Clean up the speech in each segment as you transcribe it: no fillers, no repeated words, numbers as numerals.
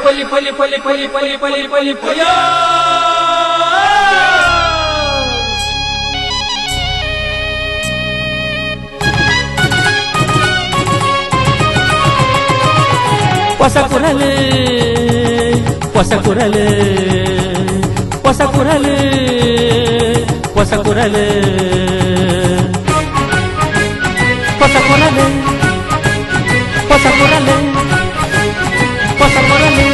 ಪಲಿ ಪಲಿ ಪಲಿ ಪಲಿ ಪಲಿ ಪಲಿ ಪಲಿ ಪಯ ಹೊಸ ಕುರಲು ಹೊಸ ಕುರಲು ಹೊಸ ಕುರಲು ಹೊಸ ಕುರಲು ಹೊಸ ಕುರಲು ಹೊಸ ಕುರಲು ಹೊಸ ಕುರಲು.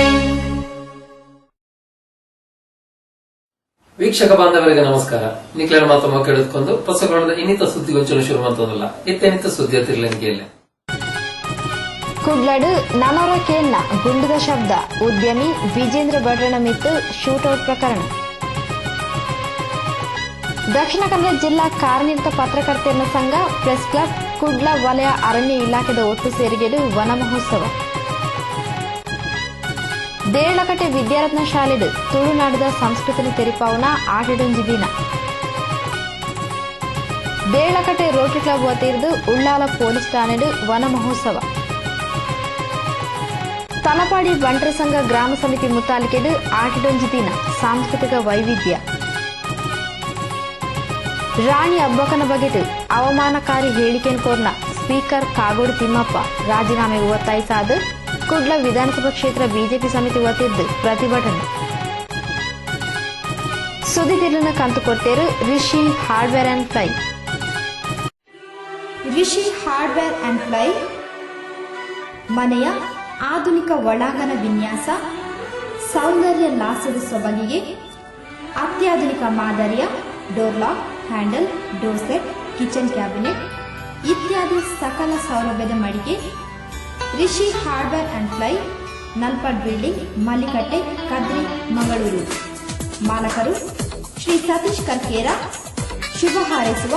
ವೀಕ್ಷಕ ಬಾಂಧವರಿಗೆ ನಮಸ್ಕಾರ. ನಿಖಿಲರ ಮಾತಮ್ಮ ಕೇಳಿದ್ಕೊಂಡು ಹೊಸಗೊಳ್ಳದ ಇನ್ನಿತ ಸುದ್ದಿಗೊಂಚಲು ಶುರು ಮಾಡ್ತದಲ್ಲ ಇತ್ತೆನಿತ ಸುದ್ದಿ ತಿರ್ಲಂಕಿಯಲ್ಲೇ ಕುಡ್ಲಡು ನಮರ ಕೇಳ್ನ ಗುಂಡುದ ಶಬ್ದ ಉದ್ಯಮಿ ವಿಜೇಂದ್ರ ಭಟ್ರಣ ಮಿತ್ತು ಶೂಟೌಟ್ ಪ್ರಕರಣ. ದಕ್ಷಿಣ ಕನ್ನಡ ಜಿಲ್ಲಾ ಕಾರ್ಯನಿರತ ಪತ್ರಕರ್ತರ ಸಂಘ ಪ್ರೆಸ್ ಕ್ಲಬ್ ಕುಡ್ಲ ವಲಯ ಅರಣ್ಯ ಇಲಾಖೆದ ಒಟ್ಟು ಸೇರಿಗೆಡು ವನ ಮಹೋತ್ಸವ. ದೇಳಕಟೆ ವಿದ್ಯಾರತ್ನ ಶಾಲೆದು ತುಳುನಾಡಿದ ಸಂಸ್ಕೃತಿನ ತೆರಿಪಾವನ ಆಟಡೊಂಜಿ ದಿನ. ದೇಳಕಟೆ ರೋಟರಿ ಕ್ಲಬ್ ವತಿರ್ದು ಉಳ್ಳಾಲ ಪೊಲೀಸ್ ಠಾಣೆಡು ವನ ಮಹೋತ್ಸವ. ತಲಪಾಡಿ ಬಂಟರ ಸಂಘ ಗ್ರಾಮ ಸಮಿತಿ ಮುತ್ತಾಲಿಕೆಡು ಆಟಡೊಂಜಿ ದಿನ ಸಾಂಸ್ಕೃತಿಕ ವೈವಿಧ್ಯ. ರಾಣಿ ಅಬ್ಬಕ್ಕನ ಬಗೆದು ಅವಮಾನಕಾರಿ ಹೇಳಿಕೆಯನ್ನು ಕೋರ್ನ ಸ್ಪೀಕರ್ ಕಾಗೋಡು ತಿಮ್ಮಪ್ಪ ರಾಜೀನಾಮೆಗೆ ಒತ್ತಾಯಿಸಾದ ಕುಡ್ಲ ವಿಧಾನಸಭಾ ಕ್ಷೇತ್ರ ಬಿಜೆಪಿ ಸಮಿತಿ ವತಿರ್ದು ಪ್ರತಿಭಟನೆ. ಸುದ್ದಿ ತಿರ್ಲಿನ ಕಂತು ಕೊಡ್ತೇರು Rishi hardware and ply. Rishi hardware and ply ಮನೆಯ ಆಧುನಿಕ ಒಳಾಂಗಣ ವಿನ್ಯಾಸ, ಸೌಂದರ್ಯ ಲಾಸದ ಸೊಬಗಿಗೆ ಅತ್ಯಾಧುನಿಕ ಮಾದರಿಯ door lock, handle, door set, kitchen cabinet ಇತ್ಯಾದಿ ಸಕಲ ಸೌಲಭ್ಯದ ಮಳಿಗೆ Rishi hardware and ply, Nalpad building, Mallikatte, Kadri, Mangaluru. ಮಾಲಕರು ಶ್ರೀ ಸತೀಶ್ ಕರ್ಕೇರ. ಶುಭ ಹಾರೈಸುವ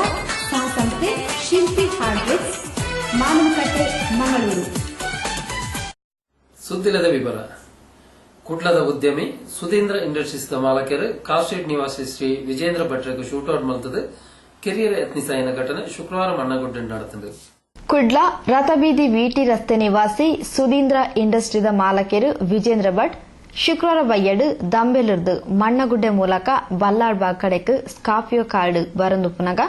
ಸಹಸಂಸ್ಥೆ ಶಿಲ್ಪಿ ಹಾರ್ಡ್ವೇರ್, ಮಾನವಕಟ್ಟೆ, ಮಂಗಳೂರು. ಸುದ್ದಿಲದ ವಿವರ. ಕುಡ್ಲದ ಉದ್ಯಮಿ ಸುಧೀಂದ್ರ ಇಂಡಸ್ಟ್ರೀಸ್ ಮಾಲಕರು ಕಾಸ್ಟ್ರೀಟ್ ನಿವಾಸಿ ಶ್ರೀ ವಿಜೇಂದ್ರ ಭಟ್ರಿಗೆ ಶೂಟೌಟ್ ಮಲ್ತದ ಕೆರಿಯರ್ ಯತ್ನಿಸಾಯಿನ ಘಟನೆ ಶುಕ್ರವಾರ ಮಣ್ಣಗುಡ್ಡ ನಡೆದಿದೆ. ಕುಡ್ಲ ರಥಬೀದಿ ವಿಟಿ ರಸ್ತೆ ನಿವಾಸಿ ಸುಧೀಂದ್ರ ಇಂಡಸ್ಟ್ರಿದ ಮಾಲಕರು ವಿಜೇಂದ್ರ ಭಟ್ ಶುಕ್ರವಾರ ಬಯ್ಯಡು ದಂಬೆಲಿರ್ದು ಮಣ್ಣಗುಡ್ಡೆ ಮೂಲಕ ಬಲ್ಲಾಡ್ಬಾಗ್ ಕಡೆಕ್ ಸ್ಕಾರ್ಪಿಯೋ ಕಾರ್ಡ್ ಬರಂದುಪುನಗ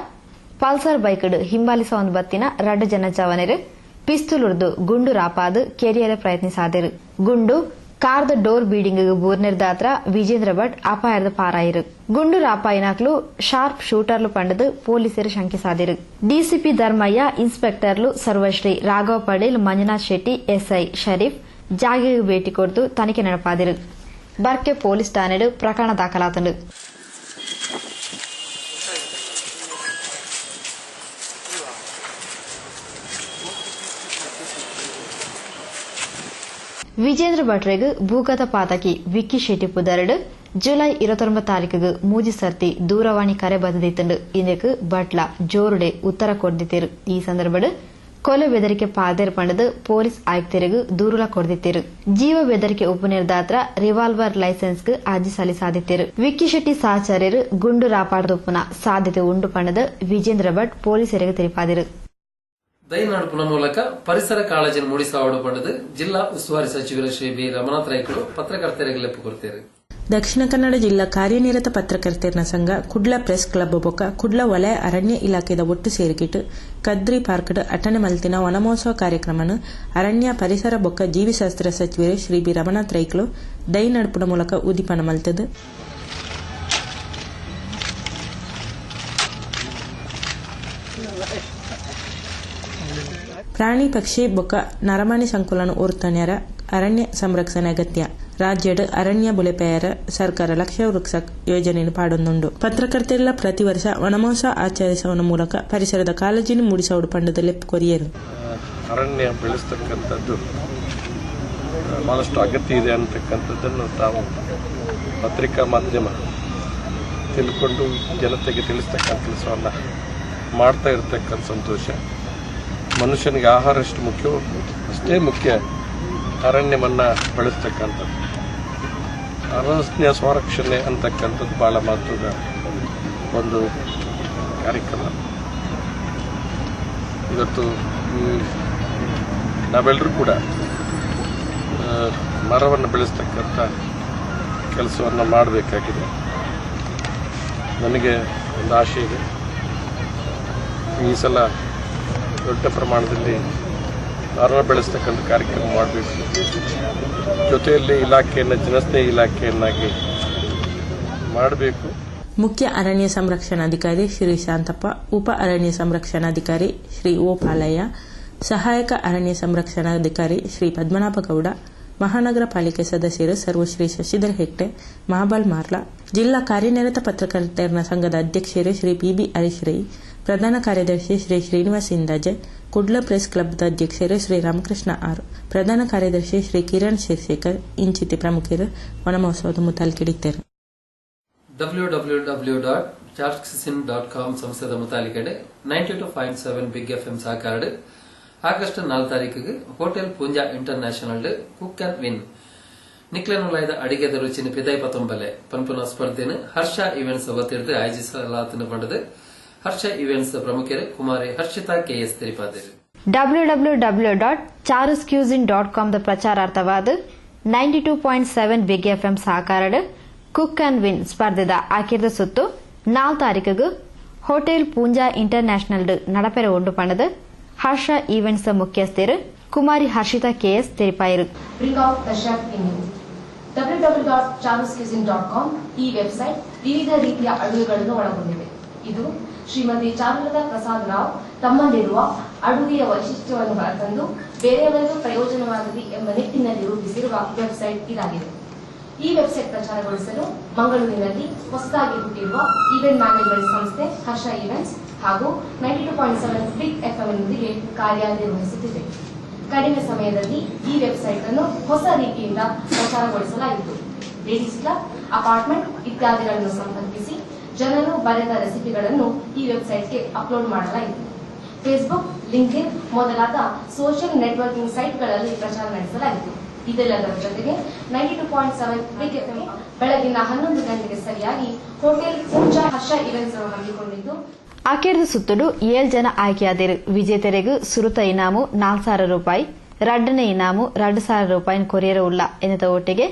ಪಲ್ಸರ್ ಬೈಕ್ಡ್ ಹಿಂಬಾಲಿಸ ಒಂದು ಬತ್ತಿನ ರಡ್ಡು ಜನ ಜವನರು ಪಿಸ್ತೂಲುರ್ದು ಗುಂಡು ರಾಪಾದು ಕೆರಿಯರೆ ಪ್ರಯತ್ನಿಸಾದರು. ಗುಂಡು ಕಾರ್ದ ಡೋರ್ ಬೀಡಿಂಗ್ ಬೂರ್ನಿರ್ದಾತ್ರ ವಿಜೇಂದ್ರ ಭಟ್ ಅಪಾಯದ ಪಾರಾಯಿರು. ಗುಂಡು ರಾಪಾಯಿನಾಕ್ಲು ಶಾರ್ಪ್ ಶೂಟರ್ಲು ಪಂಡದು ಪೊಲೀಸರು ಶಂಕಿಸಾದಿರು. ಡಿಸಿಪಿ ಧರ್ಮಯ್ಯ, ಇನ್ಸ್ಪೆಕ್ಟರ್ಲು ಸರ್ವಶ್ರೀ, ರಾಘವ ಪಡೇಲ್, ಮಂಜುನಾಥ್ ಶೆಟ್ಟಿ, ಎಸ್ಐ ಶರೀಫ್ ಜಾಗೆಗೆ ಭೇಟಿ ಕೊಡ್ತು ತನಿಖೆ ನಡೆಪಾದಿರು. ಬರ್ಕೆ ಪೊಲೀಸ್ ಠಾಣೆಡು ಪ್ರಕರಣ ದಾಖಲಾತಂಡು. ವಿಜೇಂದ್ರ ಭಟ್ರಿಗೆ ಭೂಗತ ಪಾತಕಿ ವಿಕ್ಕಿ ಶೆಟ್ಟಿ ಪುದರಡು ಜುಲೈ 29 ತಾರೀಕಿಗೆ ಮೂಜಿ ಸರ್ತಿ ದೂರವಾಣಿ ಕರೆ ಬಂದಿತ್ತು. ಇದಕ್ಕೆ ಭಟ್ಲ ಜೋರುಡೆ ಉತ್ತರ ಕೊಡ್ದಿತ್ತೇರು. ಈ ಸಂದರ್ಭಡ್ ಕೊಲೆ ಬೆದರಿಕೆ ಪಾದೇರ್ ಪಂಡದು ಪೊಲೀಸ್ ಆಯುಕ್ತರಿಗೂ ದೂರುಲ ಕೊಡ್ದಿತ್ತೇರು. ಜೀವ ಬೆದರಿಕೆ ಉಪನಿರ್ದಾತ್ರ ರಿವಾಲ್ವರ್ ಲೈಸೆನ್ಸ್ಗೆ ಅರ್ಜಿ ಸಲ್ಲಿಸಾದಿತ್ತೇರು. ವಿಕ್ಕಿ ಶೆಟ್ಟಿ ಸಹಚರ್ಯರು ಗುಂಡು ರಾಪಾಡ್ದುಪ್ಪನ ಸಾಧ್ಯತೆ ಉಂಡು ಪಂಡದು ವಿಜೇಂದ್ರ ಭಟ್ ಪೊಲೀಸರಿಗೆ ತಿಳಿಪಾದಿರು. ದೈನಡುಪುನ ಮೂಲಕ ಪರಿಸರ ಕಾಳಜಿನ ಮೂಡಿಸಾವಡು ಪಡೆದು ಜಿಲ್ಲಾ ಉಸ್ತುವಾರಿ ಸಚಿವರು ಶ್ರೀ ಬಿ ರಮನಾಥ್ ರೈಕರು ಪತ್ರಕರ್ತರಿಗೆ ಲೆಪ್ಪು ಕೊಡ್ತಾರೆ. ದಕ್ಷಿಣ ಕನ್ನಡ ಜಿಲ್ಲಾ ಕಾರ್ಯನಿರತ ಪತ್ರಕರ್ತರ ಸಂಘ ಕುಡ್ಲ ಪ್ರೆಸ್ ಕ್ಲಬ್ ಬೊಕ್ಕ ಕುಡ್ಲ ವಲಯ ಅರಣ್ಯ ಇಲಾಖೆದ ಒಟ್ಟು ಸೇರಿಕಿಟ್ಟು ಕದ್ರಿ ಪಾರ್ಕ್ಡ್ ಅಟನೆ ಮಲ್ತಿನ ವನಮಹೋತ್ಸವ ಕಾರ್ಯಕ್ರಮನು ಅರಣ್ಯ ಪರಿಸರ ಬೊಕ್ಕ ಜೀವಿಶಾಸ್ತ್ರ ಸಚಿವರು ಶ್ರೀ ಬಿ ರಮನಾಥ್ ರೈಕರು ದೈನಡುಪುನ ಮೂಲಕ ಉದಿಪನ ಮಲ್ತದು. ಪ್ರಾಣಿ ಪಕ್ಷಿ ಬೊಕ್ಕ ನರಮಾಣಿ ಸಂಕುಲನ ಓರ್ತಣ್ಯರ ಅರಣ್ಯ ಸಂರಕ್ಷಣೆ ಅಗತ್ಯ. ರಾಜ್ಯದ ಅರಣ್ಯ ಬುಲೆಪೆಯರ ಸರ್ಕಾರ ಲಕ್ಷ ವೃಕ್ಷ ಯೋಜನೆಯನ್ನು ಪಾಡೊಂದುಂಡು. ಪತ್ರಕರ್ತೆಲ್ಲ ಪ್ರತಿ ವರ್ಷ ವನಮಹೋತ್ಸವ ಆಚರಿಸುವ ಮೂಲಕ ಪರಿಸರದ ಕಾಳಜಿನ ಮೂಡಿಸೋಡು ಪಂಡದ ಲೆಪ್ಪು ಕೊರಿಯರು. ಅರಣ್ಯ ಬೆಳೆಸ್ತಕ್ಕಂಥದ್ದು ಬಹಳಷ್ಟು ಅಗತ್ಯ ಇದೆ ಅಂತಕ್ಕಂಥದ್ದನ್ನು ತಾವು ಪತ್ರಿಕಾ ಮಾಧ್ಯಮ ತಿಳ್ಕೊಂಡು ಜನತೆಗೆ ತಿಳಿಸ್ತಕ್ಕಂಥ ಕೆಲಸವನ್ನು ಮಾಡ್ತಾ ಇರ್ತಕ್ಕಂಥ ಸಂತೋಷ. ಮನುಷ್ಯನಿಗೆ ಆಹಾರ ಎಷ್ಟು ಮುಖ್ಯವೋ ಅಷ್ಟೇ ಮುಖ್ಯ ಅರಣ್ಯವನ್ನು ಬೆಳೆಸ್ತಕ್ಕಂಥದ್ದು. ಅರಣ್ಯ ಸಂರಕ್ಷಣೆ ಅಂತಕ್ಕಂಥದ್ದು ಭಾಳ ಮಹತ್ವದ ಒಂದು ಕಾರ್ಯಕ್ರಮ. ಇವತ್ತು ನಾವೆಲ್ಲರೂ ಕೂಡ ಮರವನ್ನು ಬೆಳೆಸ್ತಕ್ಕಂಥ ಕೆಲಸವನ್ನು ಮಾಡಬೇಕಾಗಿದೆ. ನನಗೆ ಒಂದು ಆಶೆ ಇದೆ, ಈ ಸಲ ದೊಡ್ಡ ಪ್ರಮಾಣದಲ್ಲಿ ಮರ ಬೆಳೆಸ್ತಕ್ಕಂಥ ಕಾರ್ಯಕ್ರಮ ಮಾಡಬೇಕು. ಜೊತೆಯಲ್ಲಿ ಇಲಾಖೆಯನ್ನು ಜನಸ್ನೇಹಿ ಇಲಾಖೆಯನ್ನಾಗಿ ಮಾಡಬೇಕು. ಮುಖ್ಯ ಅರಣ್ಯ ಸಂರಕ್ಷಣಾಧಿಕಾರಿ ಶ್ರೀ ಶಾಂತಪ್ಪ, ಉಪ ಅರಣ್ಯ ಸಂರಕ್ಷಣಾಧಿಕಾರಿ ಶ್ರೀ ಓ ಪಾಲಯ್ಯ, ಸಹಾಯಕ ಅರಣ್ಯ ಸಂರಕ್ಷಣಾಧಿಕಾರಿ ಶ್ರೀ ಪದ್ಮನಾಭ ಗೌಡ, ಮಹಾನಗರ ಪಾಲಿಕೆ ಸದಸ್ಯರು ಸರ್ವಶ್ರೀ ಶಶಿಧರ್ ಹೆಗ್ಡೆ, ಮಹಾಬಲ್ ಮಾರ್ಲಾ, ಜಿಲ್ಲಾ ಕಾರ್ಯನಿರತ ಪತ್ರಕರ್ತರ ಸಂಘದ ಅಧ್ಯಕ್ಷರು ಶ್ರೀ ಪಿಬಿ ಹರೀಶ್ ರೈ, ಪ್ರಧಾನ ಕಾರ್ಯದರ್ಶಿ ಶ್ರೀ ಶ್ರೀನಿವಾಸ್ ಇಂದಾಜೆ, ಕುಡ್ಲ ಪ್ರೆಸ್ ಕ್ಲಬ್ದ ಅಧ್ಯಕ್ಷರು ಶ್ರೀ ರಾಮಕೃಷ್ಣ ಆರ್, ಪ್ರಧಾನ ಕಾರ್ಯದರ್ಶಿ ಶ್ರೀ ಕಿರಣ್ ಶಿರ್ಶೇಖರ್ ಇಂಚಿತಿ ಪ್ರಮುಖರು ವನಮಹೋತ್ಸವದ ಮುತಾಲಿಕೆಡಿದ್ದರು. www.chartsin.com ಸಂಸ್ಥೆದ ಮುತಾಲಿಕೆಡೆ 92.7 ಬಿಗ್ ಎಫ್ಎಂ ಸಹಕಾರ ಆಗಸ್ಟ್ 4 ತಾರೀಕಿಗೆ hotel Poonja international cook and win ನಿಕ್ಲೆನುಲಾಯ್ದ ಅಡಿಗೆದ ರುಚಿನ ಪಿದೈ ಪತೊಂಬಲೆ ಪನ್ಪುನ ಸ್ಪರ್ಧೆಯನ್ನು ಹರ್ಷ ಇವೆಂಟ್ಸ್ ವತಿರ್ದು ಆಯೋಜಿಸಲಾತನ ಪಡೆದು ಹರ್ಷ ಇವೆಂಟ್ಸ್ ಪ್ರಮುಖರು ಕುಮಾರಿ ಹರ್ಷಿತಾ ಕೆಎಸ್ ತಿರುಪಾದಿರು. www.charuscuisine.com ದ ಪ್ರಚಾರಾರ್ಥವಾದ 92.7 ಬಿಗ್ ಎಫ್ಎಂ ಸಹಕಾರ ಕುಕ್ ಅಂಡ್ ವಿನ್ ಸ್ಪರ್ಧೆದ ಆಕಿರ್ದ ಸುತ್ತು 4 ತಾರೀಕಿಗೆ ಹೋಟೆಲ್ ಪೂಂಜಾ ಇಂಟರ್ನ್ಯಾಷನಲ್ ನಡಪೆರ ಒಡ್ಡು ಪಣದ ಹರ್ಷ ಈವೆಂಟ್ಸ್ ಮುಖ್ಯಸ್ಥರು ಕುಮಾರಿ ಹರ್ಷಿತಾ ಕೆಎಸ್ ತಿರುಪಾಯಿರು. www.charuscuisine.com ಈ ವೆಬ್ಸೈಟ್ ವಿವಿಧ ರೀತಿಯ ಅಡುಗೆಗಳನ್ನು ಒಳಗೊಂಡಿದೆ. ಇದು ಶ್ರೀಮತಿ ಚಾರುಲತಾ ಪ್ರಸಾದ್ ರಾವ್ ತಮ್ಮಲ್ಲಿರುವ ಅಡುಗೆಯ ವೈಶಿಷ್ಟ್ಯವನ್ನು ಹೊರತಂದು ಬೇರೆಯವರಿಗೂ ಪ್ರಯೋಜನವಾಗಲಿ ಎಂಬ ನಿಟ್ಟಿನಲ್ಲಿ ರೂಪಿಸಿರುವ ವೆಬ್ಸೈಟ್ ಇದಾಗಿದೆ. ಈ ವೆಬ್ಸೈಟ್ ಪ್ರಚಾರಗೊಳಿಸಲು ಮಂಗಳೂರಿನಲ್ಲಿ ಹೊಸದಾಗಿ ಹುಟ್ಟಿರುವ ಈವೆಂಟ್ ಮ್ಯಾನೇಜ್ಮೆಂಟ್ ಸಂಸ್ಥೆ ಹರ್ಷ ಈವೆಂಟ್ಸ್ ಹಾಗೂ 92.7 ಬಿಗ್ ಎಫ್ಎಂನೊಂದಿಗೆ ಕಾರ್ಯನಿರ್ವಹಿಸುತ್ತಿದೆ. ಕಡಿಮೆ ಸಮಯದಲ್ಲಿ ಈ ವೆಬ್ಸೈಟ್ ಅನ್ನು ಹೊಸ ರೀತಿಯಿಂದ ಪ್ರಚಾರಗೊಳಿಸಲಾಯಿತು. ಲೇಡೀಸ್ ಕ್ಲಬ್, ಅಪಾರ್ಟ್ಮೆಂಟ್ ಇತ್ಯಾದಿಗಳನ್ನು ಸಂಪರ್ಕಿಸಿ ಜನರು ಬರೆದ ರೆಸಿಪಿಗಳನ್ನು ಈ ವೆಬ್ಸೈಟ್ಗೆ ಅಪ್ಲೋಡ್ ಮಾಡಲಾಯಿತು. ಫೇಸ್ಬುಕ್, ಲಿಂಕ್ಡ್ಇನ್ ಮೊದಲಾದ ಸೋಷಿಯಲ್ ನೆಟ್ವರ್ಕಿಂಗ್ ಸೈಟ್ಗಳಲ್ಲಿ ಪ್ರಚಾರ ನಡೆಸಲಾಯಿತು. ಇದೆಲ್ಲದರ ಜೊತೆಗೆ 92.7 ಬಿಗ್ ಎಫ್ಎಂ ಬೆಳಗಿನ 11 ಗಂಟೆಗೆ ಸರಿಯಾಗಿ ಹೋಟೆಲ್ ಪೂಂಜಾ ಹರ್ಷ ಇವೆಂಟ್ಸ್ ಹಮ್ಮಿಕೊಂಡಿದ್ದು ಆಕೆರ್ದ ಸುತ್ತುಡು 7 ಜನ ಆಯ್ಕೆಯಾದರು. ವಿಜೇತರಿಗೂ ಸುರುತ ಇನಾಮು 4,000 ರೂಪಾಯಿ, ರಡ್ಡನೆ ಇನಾಮು 2,000 ರೂಪಾಯಿ ಕೊರಿಯರ ಉಳ್ಳ ಎನ್ನದ ಒಟ್ಟಿಗೆ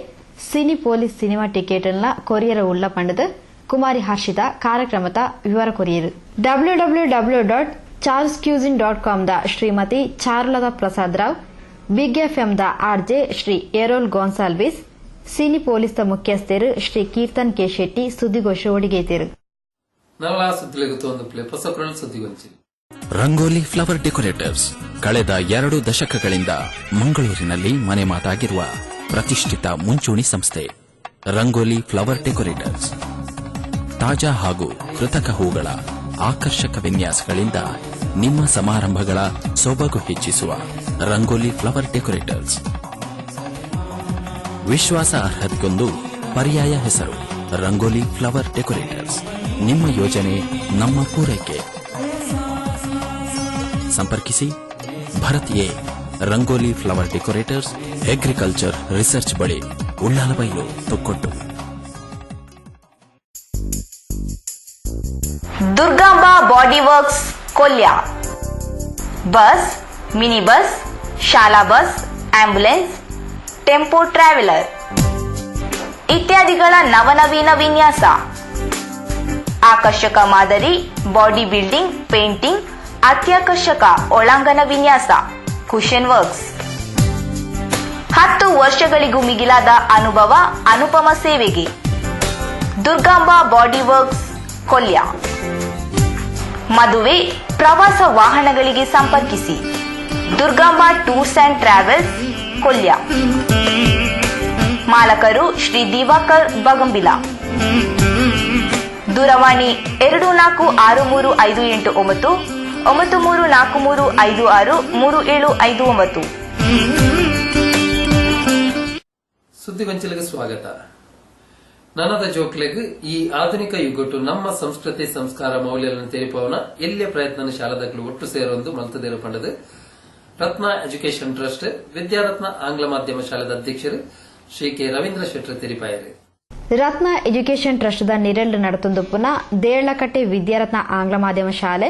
ಸಿನಿ ಪೊಲೀಸ್ ಸಿನಿಮಾ ಟಿಕೆಟ್ ಕೊರಿಯರ ಉಳ್ಳ ಪಂಡದ ಕುಮಾರಿ ಹರ್ಷಿತಾ ಕಾರ್ಯಕ್ರಮದ ವಿವರ ಕೊರಿಯರು. www.charuscuisine.com ದ ಶ್ರೀಮತಿ ಚಾರುಲತಾ ಪ್ರಸಾದ್ ರಾವ್, ಬಿಗ್ ಎಫ್ಎಂ ದ RJ Shri Errol Gonsalves, cine police ದ ಮುಖ್ಯಸ್ಥರು ಶ್ರೀ ಕೀರ್ತನ್ ಕೆ ಶೆಟ್ಟಿ ಸುದ್ದಿಗೋಷ್ಠಿ ಒಡಿಗೇತಿರು. ರಂಗೋಲಿ ಫ್ಲವರ್ ಡೆಕೋರೇಟರ್ಸ್ ಕಳೆದ 2 ದಶಕಗಳಿಂದ ಮಂಗಳೂರಿನಲ್ಲಿ ಮನೆ ಮಾತಾಗಿರುವ ಪ್ರತಿಷ್ಠಿತ ಮುಂಚೂಣಿ ಸಂಸ್ಥೆ. ರಂಗೋಲಿ ಫ್ಲವರ್ ಡೆಕೋರೇಟರ್ಸ್ ತಾಜಾ ಹಾಗೂ ಕೃತಕ ಹೂಗಳ ಆಕರ್ಷಕ ವಿನ್ಯಾಸಗಳಿಂದ ನಿಮ್ಮ ಸಮಾರಂಭಗಳ ಸೊಬಗು ಹೆಚ್ಚಿಸುವ ರಂಗೋಲಿ ಫ್ಲವರ್ ಡೆಕೋರೇಟರ್ಸ್. ವಿಶ್ವಾಸ ಅರ್ಹತೆಗೊಂದು ಪರ್ಯಾಯ ಹೆಸರು ರಂಗೋಲಿ ಫ್ಲವರ್ ಡೆಕೋರೇಟರ್ಸ್. ನಿಮ್ಮ ಯೋಜನೆ ನಮ್ಮ ಪೂರೈಕೆ. ಸಂಪರ್ಕಿಸಿ Bharath A, Rangoli flower decorators, agriculture research ಬಳಿ, Ullalabailu, Thokkottu. Durgamba body works Kolya. Bus, mini bus, ಶಾಲಾ ಬಸ್, ಆಂಬ್ಯುಲೆನ್ಸ್, ಟೆಂಪೋ ಟ್ರಾವೆಲರ್ ಇತ್ಯಾದಿಗಳ ನವನವೀನ ವಿನ್ಯಾಸ. ಆಕರ್ಷಕ ಮಾದರಿ ಬಾಡಿ ಬಿಲ್ಡಿಂಗ್, ಪೇಂಟಿಂಗ್, ಅತ್ಯಾಕರ್ಷಕ ಒಳಾಂಗಣ ವಿನ್ಯಾಸ, ಕುಶನ್ ವರ್ಕ್ಸ್. 10 ವರ್ಷಗಳಿಗೂ ಮಿಗಿಲಾದ ಅನುಭವ, ಅನುಪಮ ಸೇವೆಗೆ ದುರ್ಗಾಂಬಾ ಬಾಡಿ ವರ್ಕ್ಸ್ ಕೊಲ್ಯ. ಮದುವೆ, ಪ್ರವಾಸ ವಾಹನಗಳಿಗೆ ಸಂಪರ್ಕಿಸಿ Durgamba tours and travels Kolya. ಮಾಲಕರು ಶ್ರೀ ದಿವಾಕರ್ ಬಗಂಬಿಲ. ದೂರವಾಣಿ 246358 9343563759. ಸುದ್ದಿಗೊಂಚಲಿಗೆ ಸ್ವಾಗತ. ನನದ ಜೋಕ್ಲೆಗ್ ಈ ಆಧುನಿಕ ಯುಗಟ್ಟು ನಮ್ಮ ಸಂಸ್ಕೃತಿ ಸಂಸ್ಕಾರ ಮೌಲ್ಯಗಳನ್ನು ತೆರಿಪವನ ಎಲ್ಲಿಯ ಪ್ರಯತ್ನ ಶಾಲದಗಳು ಒಟ್ಟು ಸೇರೊಂದು ಮಲ್ತದೇರು ಪಂಡದು ರತ್ನ ಎಜುಕೇಷನ್ ಟ್ರಸ್ಟ್ ವಿದ್ಯಾರತ್ನ ಆಂಗ್ಲ ಮಾಧ್ಯಮ ಶಾಲೆದ ಅಧ್ಯಕ್ಷರು ಶ್ರೀ ಕೆ ರವೀಂದ್ರ ಶೆಟ್ಟರ್ ತೆರಿಪಾಯರು. ರತ್ನ ಎಜುಕೇಷನ್ ಟ್ರಸ್ಟ್ ದ ನಿರಳು ನಡತೊಂದು ಪುನಃ ದೇರಳಕಟ್ಟೆ ವಿದ್ಯಾರತ್ನ ಆಂಗ್ಲ ಮಾಧ್ಯಮ ಶಾಲೆ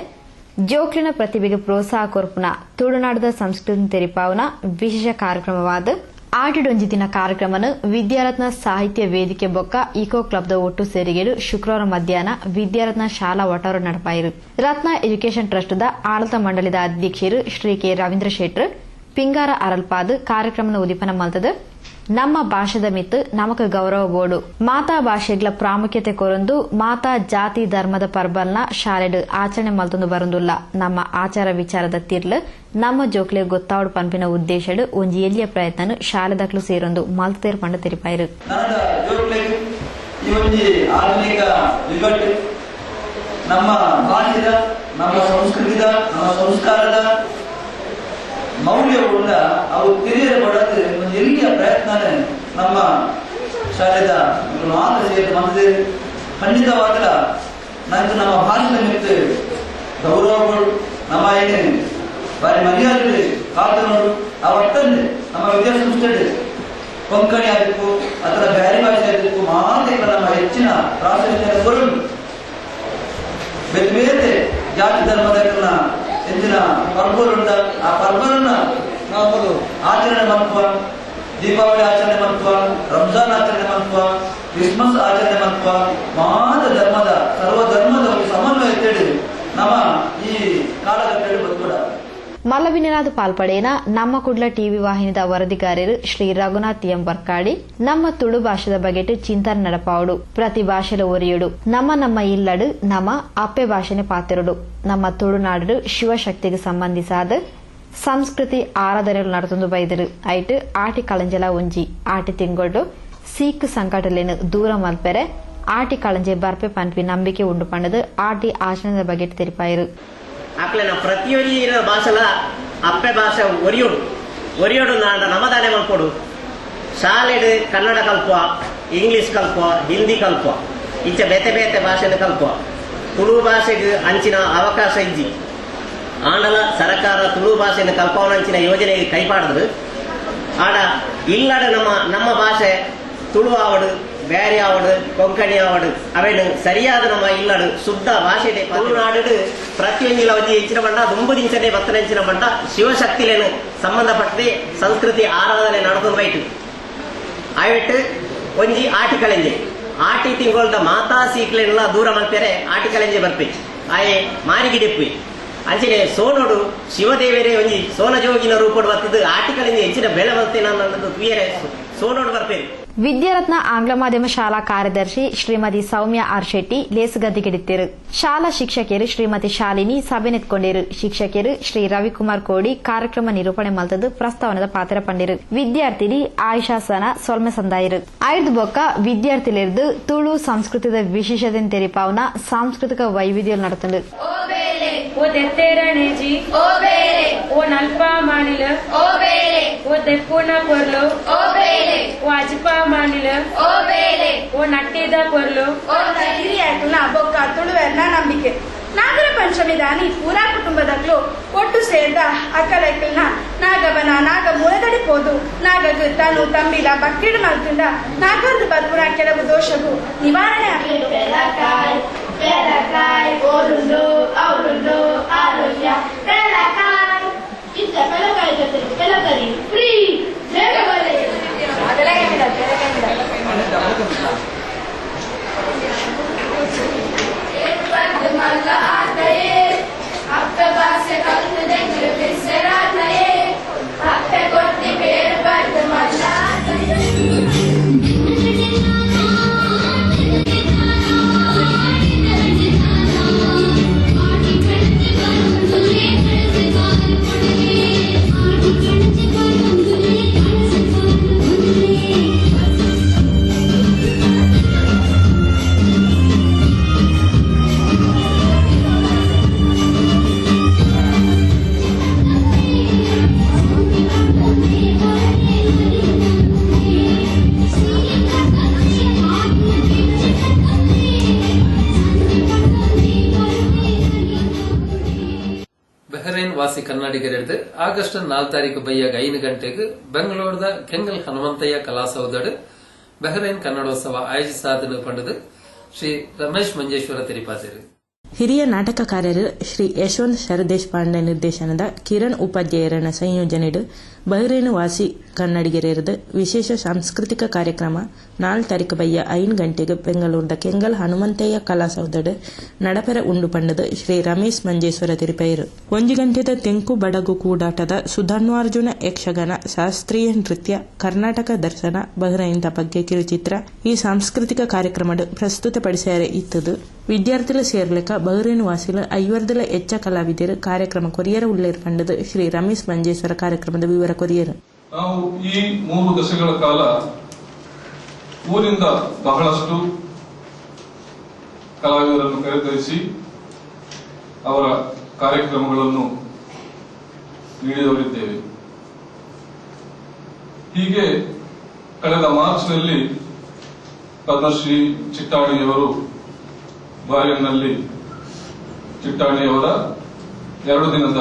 ಜೋಕ್ಲಿನ ಪ್ರತಿಭೆಗೆ ಪ್ರೋತ್ಸಾಹ ಕೊರ್ಪುನ ತುಳುನಾಡದ ಸಂಸ್ಕೃತಿ ತೆರಿಪಾವನ ವಿಶೇಷ ಕಾರ್ಯಕ್ರಮವಾದ ಆಟಿಡೊಂಜಿ ದಿನ ಕಾರ್ಯಕ್ರಮನು ವಿದ್ಯಾರತ್ನ ಸಾಹಿತ್ಯ ವೇದಿಕೆ ಬೊಕ್ಕ ಇಕೋ ಕ್ಲಬ್ದ ಒಟ್ಟು ಸೇರಿಗೆಡು ಶುಕ್ರವಾರ ಮಧ್ಯಾಹ್ನ ವಿದ್ಯಾರತ್ನ ಶಾಲಾ ಒಟಾರು ನಡಪಾಯಿರು. ರತ್ನ ಎಜುಕೇಷನ್ ಟ್ರಸ್ಟ್ದ ಆಡಳಿತ ಮಂಡಳಿದ ಅಧ್ಯಕ್ಷರು ಶ್ರೀ ಕೆ ರವೀಂದ್ರ ಶೆಟ್ರ್ ಪಿಂಗಾರ ಅರಲ್ಪಾದ್ ಕಾರ್ಯಕ್ರಮದ ಉದಿಪನ ಮಲ್ತದ. ನಮ್ಮ ಭಾಷೆದ ಮಿತ್ತು ನಮಕ್ ಗೌರವ ಬೋಡು ಮಾತಾ ಭಾಷೆಗಳ ಪ್ರಾಮುಖ್ಯತೆ ಕೊರೊಂದು ಮಾತಾ ಜಾತಿ ಧರ್ಮದ ಪರ್ಬಲ್ನ ಶಾಲೆಡ್ ಆಚರಣೆ ಮಲ್ತೊಂದು ಬರೊಂದುಲ್ಲ. ನಮ್ಮ ಆಚಾರ ವಿಚಾರದ ತಿರ್ಲು ನಮ್ಮ ಜೋಕ್ಲೆ ಗೊತ್ತಾವಡು ಪಂಪಿನ ಉದ್ದೇಶಡ್ ಒಂಜಿ ಎಲ್ಲಿಯ ಪ್ರಯತ್ನ ಶಾಲೆದಕ್ಲು ಸೇರೊಂದು ಮಲ್ತೇರ್ ಪಂಡ ತೆರಿಪಾಯಿರು. ನಮ್ಮ ಭಾಷೆದ ನಮ್ಮ ಸಂಸ್ಕೃತಿದ ನಮ್ಮ ಸಂಸ್ಕಾರದ ಮೌಲ್ಯವುಳ್ಳ ಅವು ತಿರಿಯರ ಪಡೋದು ಒಂದು ಎಲ್ಲಿಯ ಪ್ರಯತ್ನನೇ ನಮ್ಮ ಶಾಲೆದ ಮಾತ್ರ ಸೇರಿ ಬಂದಿದೆ. ಖಂಡಿತವಾಗಲ ನಂಗೆ ನಮ್ಮ ಭಾಷೆದ ಮಿತ್ತು ಗೌರವಗಳು ನಮ್ಮ ಏನೇ ಬಾರಿ ಮರ್ಯಾದೆ ಕಾತನೋಡು ಅವತ್ತಂದ್ರೆ ನಮ್ಮ ವಿದ್ಯಾಸಂಸ್ಥೆ ಕೊಂಕಣಿ ಆಗಿರ್ಬೇಕು ಅಥವಾ ಬೇರೆ ಭಾಷೆ ಆಗಿರ್ಬೇಕು ಮಾತ್ರ ನಮ್ಮ ಹೆಚ್ಚಿನ ಪ್ರಾಶಸ್ತ್ಯ ಬರುವುದು. ಬೇರೆ ಬೇರೆ ಜಾತಿ ಧರ್ಮದ ಎಂದಿನ ಪರ್ಬರುಂಡ ಆ ಪರ್ಬರನ್ನ ನಾವು ಆಚರಣೆ ಮಾಡ್ಕುವ. ದೀಪಾವಳಿ ಆಚರಣೆ ಮಾಡ್ಕುವ, ರಂಜಾನ್ ಆಚರಣೆ ಮಾಡ್ಕುವ, ಕ್ರಿಸ್ಮಸ್ ಆಚರಣೆ ಮಾಡ್ಕುವ. ಮಾದ ಧರ್ಮದ ಸರ್ವ ಧರ್ಮದ ಒಂದು ಸಮನ್ವಯ ತಿಳಿದು ನಮ್ಮ ಈ ಕಾಲಘಟ್ಟದಲ್ಲಿ ಬದುಕೂಡ ಮಲ್ಲವಿನಿನಾದ ಪಾಲ್ಪಡೇನ ನಮ್ಮ ಕುಡ್ಲ ಟಿವಿ ವಾಹಿನಿದ ವರದಿಗಾರರು ಶ್ರೀ ರಘುನಾಥ್ ಎಂ ಬರ್ಕಾಡಿ ನಮ್ಮ ತುಳು ಭಾಷೆದ ಬಗೆಟ್ ಚಿಂತನೆ ನಡಪಾವಡು. ಪ್ರತಿ ಭಾಷೆಲ ಒರಿಯುಡು ನಮ್ಮ ಇಲ್ಲಡು ನಮ್ಮ ಅಪ್ಪೆ ಭಾಷೆನೆ ಪಾತಿರುಡು. ನಮ್ಮ ತುಳುನಾಡು ಶಿವಶಕ್ತಿಗೆ ಸಂಬಂಧಿಸಾದ ಸಂಸ್ಕೃತಿ ಆರಾಧನೆಗಳು ನಡತೊಂದು ಬೈದರು. ಐಟ್ ಆಟಿ ಕಳಂಜಲ ಒಂಜಿ ಆಟಿ ತಿಂಗೊಳ್ಳು ಸೀಕ್ ಸಂಕಟಲೇನು ದೂರ ಮಲ್ಪೆರೆ ಆಟಿ ಕಳಂಜೆ ಬರ್ಪೆ ಪಂಪಿ ನಂಬಿಕೆ ಉಂಡು ಪಂಡದು ಆಟಿ ಆಚರಣೆದ ಬಗೆಟ್ ತೆರಿಪಾಯಿರು. ಅಕ್ಲೆನ ಪ್ರತಿಯೊಂದು ಭಾಷೆಲ ಅಪ್ಪೆ ಭಾಷೆ ಒರಿಯೋಡು ನಮ್ಮದಾನೆ ಮಲ್ಪೋಡು. ಶಾಲೆಡ್ ಕನ್ನಡ ಕಲ್ಪುವ, ಇಂಗ್ಲಿಷ್ ಕಲ್ಪುವ, ಹಿಂದಿ ಕಲ್ಪುವ, ಇಂಚ ಬೇತೆ ಬೇತೆ ಭಾಷೆನ ಕಲ್ಪುವ. ತುಳು ಭಾಷೆಗೆ ಅಂಚಿನ ಅವಕಾಶ ಇಜ್ಜಿ ಆಂಡಲ ಸರ್ಕಾರ ತುಳು ಭಾಷೆನ ಕಲ್ಪವನಂಚಿನ ಯೋಜನೆಗೆ ಕೈಪಾಡಿದ್ರು. ಆಡ ಇಲ್ಲಡ ನಮ್ಮ ಭಾಷೆ ತುಳು ಆವಡು, ಬೇರೆ ಆವಡು, ಕೊಂಕಣಿ ಆವಡು ಅವೇನು ಸರಿಯಾದ ನಮ್ಮ ಇಲ್ಲಡು ಶುದ್ಧ ಭಾಷೆ ತುಳುನಾಡು ಪ್ರತಿಯೊಂದಿಲ ಒಂಜಿ ಹೆಚ್ಚಿನ ಬಂಡ ದುಂಬುದಿಂಚನೆ ಬತ್ತನೆಂಚಿನ ಬಂಡ ಶಿವಶಕ್ತಿಲೇನು ಸಂಬಂಧಪಟ್ಟದೆ ಸಂಸ್ಕೃತಿ ಆರಾಧನೆ ನಡ್ಕೊಂಡು ಬೈಟು. ಆಯ್ಬಿಟ್ಟು ಒಂಜಿ ಆಟಿ ಕಳೆಂಜೆ ಆಟಿ ತಿಂಗಳದ ಮಾತಾ ಸೀಕ್ಲೆಲ್ಲ ದೂರ ಮಲ್ಪೇರೆ ಆಟಿ ಕಳೆಂಜೆ ಬರ್ಪೆ ಆಯೆ ಮಾರಿಗಿಡೆಪ್ಪಿ ಅಂಚನೆ ಸೋನೋಡು ಶಿವದೇವರೇ ಒಂಜಿ ಸೋನಜೋಗಿನ ರೂಪಡು ಬರ್ತದ್ದು ಆಟಿ ಕಳೆಂಜೆ ಹೆಚ್ಚಿನ ಬೆಲೆ ಬರ್ತೇನೆ ಅನ್ನೋದು ತುಯರೆ ಸೋನೋಡು ಬರ್ಪೇರು. ವಿದ್ಯಾರತ್ನ ಆಂಗ್ಲ ಮಾಧ್ಯಮ ಶಾಲಾ ಕಾರ್ಯದರ್ಶಿ ಶ್ರೀಮತಿ ಸೌಮ್ಯ ಆರ್ ಶೆಟ್ಟಿ ಲೇಸುಗದ್ದಿಗಿಡಿತ್ತರು. ಶಾಲಾ ಶಿಕ್ಷಕಿಯರು ಶ್ರೀಮತಿ ಶಾಲಿನಿ ಸಭೆನೆತ್ಕೊಂಡಿರು. ಶಿಕ್ಷಕಿಯರು ಶ್ರೀ ರವಿಕುಮಾರ್ ಕೋಡಿ ಕಾರ್ಯಕ್ರಮ ನಿರೂಪಣೆ ಮಲ್ತದ್ದು ಪ್ರಸ್ತಾವನದ ಪಾತ್ರ ಪಂಡಿರು. ವಿದ್ಯಾರ್ಥಿನಿ ಆಯಿಷಾ ಸನ ಸೊಲ್ಮೆ ಸಂದಾಯಿರು. ಐದು ಬೊಕ್ಕ ವಿದ್ಯಾರ್ಥಿಲಿರ್ದು ತುಳು ಸಂಸ್ಕೃತಿದ ವಿಶೇಷತೆ ತೆರಿಪಾವನ ಸಾಂಸ್ಕೃತಿಕ ವೈವಿಧ್ಯ ನಡತಂಡು. ಓ ತೆತ್ತೇರಣೇಜಿ ಓ ಬೇರೆ ಓ ನಲ್ಪ ಮಾನಿಲ ಓ ಬೇರೆ ಓ ತೆಪ್ಪುನ ಪೊರ್ಲು ಓ ಬೇರೆ ಓ ಅಜ್ಪಾ ಮಾನಿಲ ಓ ಬೇರೆ ಓ ನಟ್ಟಿದ ಪೊರ್ಲು ಓ ಹಿರಿಯಾಕಲ್ನ ಬೊಕ್ಕ ತುಳುವೆರ್ನ ನಂಬಿಕೆ. ನಾಗರ ಪಂಚಮಿ ದಾನಿ ಪೂರಾ ಕುಟುಂಬದಕ್ಲು ಒಟ್ಟು ಸೇರ್ದ ಅಕ್ಕಲೈಕಲ್ನ ನಾಗವನ ನಾಗ ಮುಳದಡಿಪೋದು ನಾಗಗ್ ತಾನು ತಂಬಿಲ ಬಕ್ಕಿಡು ಮಲ್ತುಂಡ ನಾಗರದ ಬದುಕುನ ಕೆಲವು ದೋಷವು ನಿವಾರಣೆ ಆಗಲಿದ್ದು. ಬೆಳಕಾಯ್ ಓರುಂಡು ಅವರುಂಡು ಆರೋಗ್ಯ ಬೆಳಕಾಯ್ ಇದ್ದ ಬೆಳಕಾಯ್ ಜೊತೆ ಬೆಳಕರಿ ಫ್ರೀ ಮಲ್ಲ ಆತಯೇ ಅಪ್ಪ ಭಾಷೆ ಕಲ್ತು ದೆಂಗ್ಳು ಬಿಸ್ಸೆರಾತಯೇ ಅಪ್ಪೆ ಕೊಟ್ಟಿ ಬೇರು ಬರ್ದು ಮಲ್ಲ ವಾಸಿ ಕನ್ನಡಿಗರಿಡ್ದು ಆಗಸ್ಟ್ 4 ಬೈಯಾಗ 5 ಗಂಟೆಗೆ ಬೆಂಗಳೂರದ ಕೆಂಗಲ್ ಹನುಮಂತಯ್ಯ ಕಲಾಸೌಧಡ್ ಬಹ್ರೈನ್ ಕನ್ನಡೋತ್ಸವ ಆಯೋಜಿಸಾದನು ಪಂಡದು ಶ್ರೀ ರಮೇಶ್ ಮಂಜೇಶ್ವರ ತಿರುಪಾದಿರು. ಹಿರಿಯ ನಾಟಕಕಾರರು ಶ್ರೀ ಯಶವಂತ್ ಶರದೇಶಪಾಂಡೆ ನಿರ್ದೇಶನದ ಕಿರಣ್ ಉಪಾಧ್ಯಾಯರನ ಸಂಯೋಜನೆಡು ಬಹ್ರೇನು ವಾಸಿ ಕನ್ನಡಿಗರೇರದು ವಿಶೇಷ ಸಾಂಸ್ಕೃತಿಕ ಕಾರ್ಯಕ್ರಮ 4 ತಾರೀಕು ಬಯ್ಯ 5 ಗಂಟೆಗೆ ಬೆಂಗಳೂರದ ಕೆಂಗಲ್ ಹನುಮಂತಯ್ಯ ಕಲಾಸೌಧಡು ನಡಪೆರ ಉಂಡು ಪಂಡದು ಶ್ರೀ ರಮೇಶ್ ಮಂಜೇಶ್ವರ ತಿರುಪೇರು 1 ಗಂಟೆದ ತೆಂಕು ಬಡಗು ಕೂಡಾಟದ ಸುಧನ್ವಾರ್ಜುನ ಯಕ್ಷಗಾನ ಶಾಸ್ತ್ರೀಯ ನೃತ್ಯ ಕರ್ನಾಟಕ ದರ್ಶನ ಬಹ್ರೈನ್ದ ಬಗ್ಗೆ ಕಿರುಚಿತ್ರ ಈ ಸಾಂಸ್ಕೃತಿಕ ಕಾರ್ಯಕ್ರಮ ಪ್ರಸ್ತುತಪಡಿಸ್ಯಾರೆ ಇತ್ತದು ವಿದ್ಯಾರ್ಥಿಗಳು ಸೇರ್ಲಿಕ್ಕ ಬಹ್ರೇನು ವಾಸಿಲ 50 ಹೆಚ್ಚ ಕಲಾವಿದರು ಕಾರ್ಯಕ್ರಮ ಕೊರಿಯರ ಉಳ್ಳೇರು ಪಂಡದು ಶ್ರೀ ರಮೇಶ್ ಮಂಜೇಶ್ವರ ಕಾರ್ಯಕ್ರಮದ ವಿವರ ಕೊರಿಯರು. ನಾವು ಈ 3 ದಶಕಗಳ ಕಾಲ ಊರಿಂದ ಬಹಳಷ್ಟು ಕಲಾವಿದರನ್ನು ಕರೆತರಿಸಿ ಅವರ ಕಾರ್ಯಕ್ರಮಗಳನ್ನು ನೀಡಿದವರಿದ್ದೇವೆ. ಹೀಗೆ ಕಳೆದ ಮಾರ್ಚ್ನಲ್ಲಿ ಪದ್ಮಶ್ರೀ ಚಿಟ್ಟಾಣಿಯವರು ಬಾರಿಯನ್ನಲ್ಲಿ ಚಿಟ್ಟಾಣಿಯವರ 2 ದಿನದ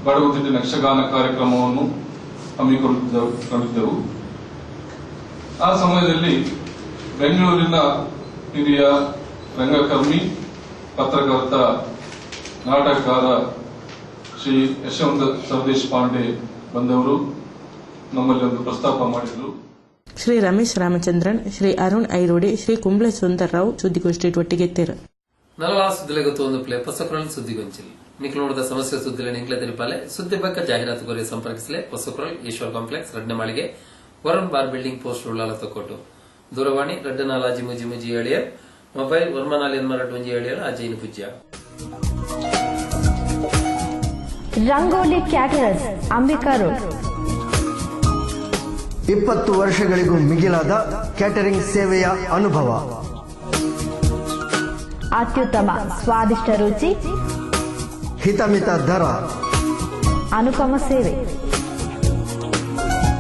ಬಡಗುತಿಟ್ಟಿನ ಯಕ್ಷಗಾನ ಕಾರ್ಯಕ್ರಮವನ್ನು ಹಮ್ಮಿಕೊಂಡಿದ್ದೆವು. ಆ ಸಮಯದಲ್ಲಿ ಬೆಂಗಳೂರಿನ ಹಿರಿಯ ರಂಗಕರ್ಮಿ, ಪತ್ರಕರ್ತ, ನಾಟಕಕಾರ ಶ್ರೀ ಯಶವಂತ ಶರದೇಶಪಾಂಡೆ ಬಂದವರು ನಮ್ಮಲ್ಲಿ ಒಂದು ಪ್ರಸ್ತಾಪ ಮಾಡಿದರು. ಶ್ರೀ ರಮೇಶ್ ರಾಮಚಂದ್ರನ್, ಶ್ರೀ ಅರುಣ್ ಐರೋಡಿ, ಶ್ರೀ ಕುಂಬ್ಳೆ ಸುಂದರ್ರಾವ್ ಸುದ್ದಿಗೋಷ್ಠಿ ಒಟ್ಟಿಗೆತ್ತೇರು. ನಲವಾಳ ಸುದ್ದಿಲೆಗೊತ್ತು ಒಂದು ಪ್ಲೇ ಪೊಸಕ್ರಲ್ ಸುದ್ದಿಗೊಂಚಿಲ್ ನಿಕ್ಲು ನೋಡಿದ ಸಮಸ್ಯೆ ಸುದ್ದಿಲೆ ನಿಂಕ್ಲೆ ತಿಳಿಪಾಲೆ ಸುದ್ದಿ ಬಗ್ಗೆ ಜಾಹೀರಾತು ಕೋರಿ ಸಂಪರ್ಕಿಸಲೆ ಪೊಸಕ್ರಲ್ ಈಶ್ವರ್ ಕಾಂಪ್ಲೆಕ್ಸ್ ರಡ್ನೆ ಮಾಳಿಗೆ Varun bar building post Ullal Thokkottu ದೂರವಾಣಿ 24 ಏಳಿಯರ್ ಮೊಬೈಲ್ 14 ಏಳಿಯರ್ ಅಜಯ್ನ ಪೂಜ್ಯ. ರಂಗೋಲಿ ಕ್ಯಾಟರರ್ಸ್ ಅಂಬಿಕಾ ರೋಡ್ 20 ವರ್ಷಗಳಿಗೂ ಮಿಗಿಲಾದ ಕ್ಯಾಟರಿಂಗ್ ಸೇವೆಯ ಅನುಭವ, ಅತ್ಯುತ್ತಮ ಸ್ವಾದಿಷ್ಟ ರುಚಿ, ಹಿತಮಿತ ದರ, ಅನುಪಮ ಸೇವೆ.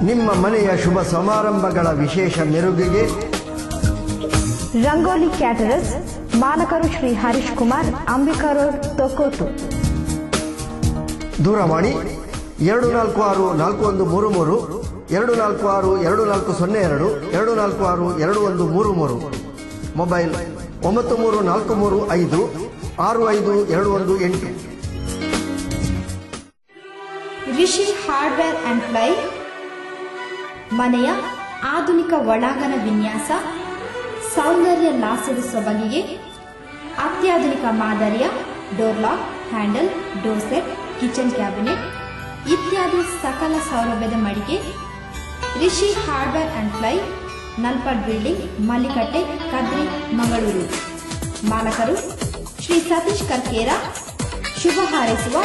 ನಿಮ್ಮ ಮನೆಯ ಶುಭ ಸಮಾರಂಭಗಳ ವಿಶೇಷ ಮೆರುಗಿಗೆ ರಂಗೋಲಿ ಕ್ಯಾಟರರ್ಸ್, ಮಾಲಕರು ಶ್ರೀ ಹರೀಶ್ ಕುಮಾರ್, ಅಂಬಿಕಾ ರೋಡ್, ತೊಕ್ಕೋಟು. ದೂರವಾಣಿ 246413 246240 24622133, mobile 934335 65218. Rishi hardware and ply ಮನೆಯ ಆಧುನಿಕ ಒಳಾಂಗಣ ವಿನ್ಯಾಸ, ಸೌಂದರ್ಯ ಲಾಸದ ಸೊಬಗಿಗೆ ಅತ್ಯಾಧುನಿಕ ಮಾದರಿಯ door lock, handle, door set, kitchen cabinet ಇತ್ಯಾದಿ ಸಕಲ ಸೌಲಭ್ಯದ ಮಳಿಗೆ Rishi hardware and ply, Nalpad building, Mallikatte, Kadri, Mangaluru. ಮಾಲಕರು ಶ್ರೀ ಸತೀಶ್ ಕರ್ಕೇರ. ಶುಭ ಹಾರೈಸುವ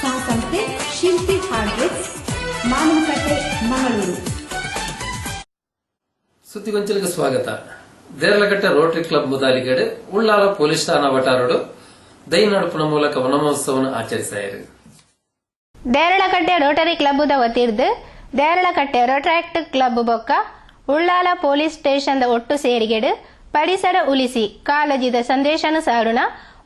ಸಹಸಂಸ್ಥೆ ಶಿಲ್ಪಿ ಹಾರ್ಡ್ವೇರ್, ಮಾನವಕಟ್ಟೆ, ಮಂಗಳೂರು. ಸುದ್ದಿಗೊಂಚಲಿಗೆ ಸ್ವಾಗತ. Deralakatte rotary club ಮುದಾಲಿಗಡೆ Ullal police ಠಾಣಾ ವಟಾರಡು ದೈ ನಡುಪಿನ ಮೂಲಕ ವನಮಹೋತ್ಸವವನ್ನು ಆಚರಿಸಾಯಿರು. ದೇರಳಕಟ್ಟೆ ರೋಟರಿ ಕ್ಲಬ್ದ ವತಿರ್ದು ದೇರಳಕಟ್ಟೆ ರೋಟ್ರಾಕ್ಟ್ ಕ್ಲಬ್ ಬೊಕ್ಕ ಉಳ್ಳಾಲ ಪೊಲೀಸ್ ಸ್ಟೇಷನ್ ಒಟ್ಟು ಸೇರಿಗೆಡು ಪರಿಸರ ಉಳಿಸಿ ಕಾಳಜಿದ ಸಂದೇಶನು ಸಾರುಣ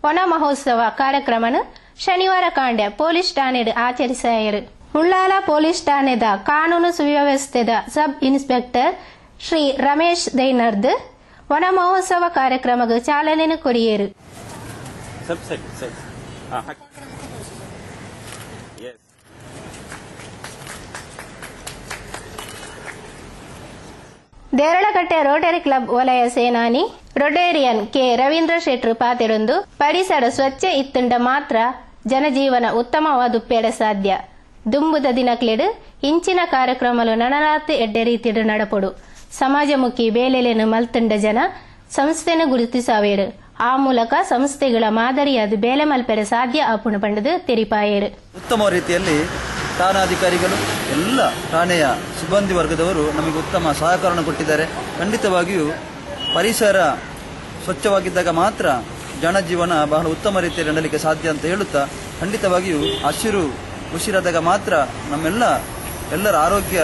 ವನ ಮಹೋತ್ಸವ ಕಾರ್ಯಕ್ರಮನು ಶನಿವಾರ ಕಾಂಡ್ಯ ಪೊಲೀಸ್ ಠಾಣೆಡು ಆಚರಿಸಾಯಿರು. ಉಳ್ಳಾಲ ಪೊಲೀಸ್ ಠಾಣೆದ ಕಾನೂನು ಸುವ್ಯವಸ್ಥೆದ ಸಬ್ ಇನ್ಸ್ಪೆಕ್ಟರ್ ಶ್ರೀ ರಮೇಶ್ ದೈನರ್ದ್ ವನ ಮಹೋತ್ಸವ ಕಾರ್ಯಕ್ರಮಕ್ಕೆ ಚಾಲನೆ ಕೊರಿಯರು. ದೇರಳಕಟ್ಟೆ ರೋಟರಿ ಕ್ಲಬ್ ವಲಯ ಸೇನಾನಿ ರೊಟೇರಿಯನ್ ಕೆ ರವೀಂದ್ರ ಶೆಟ್ರು ಪಾತೆರೊಂದು ಪರಿಸರ ಸ್ವಚ್ಛ ಇತ್ತುಂಡ ಮಾತ್ರ ಜನಜೀವನ ಉತ್ತಮವಾದುಪ್ಪೇಡ ಸಾಧ್ಯ. ದುಂಬುದ ದಿನಕ್ಲೆಡು ಇಂಚಿನ ಕಾರ್ಯಕ್ರಮಲು ನನರಾತ್ ಎಡ್ಡೆ ರೀತಿಡು ನಡಪೊಡು ಸಮಾಜಮುಖಿ ಬೇಲೆಲೆನು ಮಲ್ತುಂಡ ಜನ ಸಂಸ್ಥೆನ ಗುರುತಿಸಾವೇರು. ಆ ಮೂಲಕ ಸಂಸ್ಥೆಗಳ ಮಾದರಿಯಾದ ಬೇಲೆ ಮಲ್ಪೆರೆ ಸಾಧ್ಯ ಆಪುಣ ಪಂಡದು ತೆರಿಪಾಯೇರು. ಉತ್ತಮ ರೀತಿಯಲ್ಲಿ ಠಾಣಾಧಿಕಾರಿಗಳು ಎಲ್ಲ ಠಾಣೆಯ ಸಿಬ್ಬಂದಿ ವರ್ಗದವರು ನಮಗೆ ಉತ್ತಮ ಸಹಕಾರವನ್ನು ಕೊಟ್ಟಿದ್ದಾರೆ. ಖಂಡಿತವಾಗಿಯೂ ಪರಿಸರ ಸ್ವಚ್ಛವಾಗಿದ್ದಾಗ ಮಾತ್ರ ಜನಜೀವನ ಬಹಳ ಉತ್ತಮ ರೀತಿಯಲ್ಲಿ ನಡೆಯಲಿಕ್ಕೆ ಸಾಧ್ಯ ಅಂತ ಹೇಳುತ್ತಾ, ಖಂಡಿತವಾಗಿಯೂ ಹಸಿರು ಉಸಿರಾದಾಗ ಮಾತ್ರ ಎಲ್ಲರ ಆರೋಗ್ಯ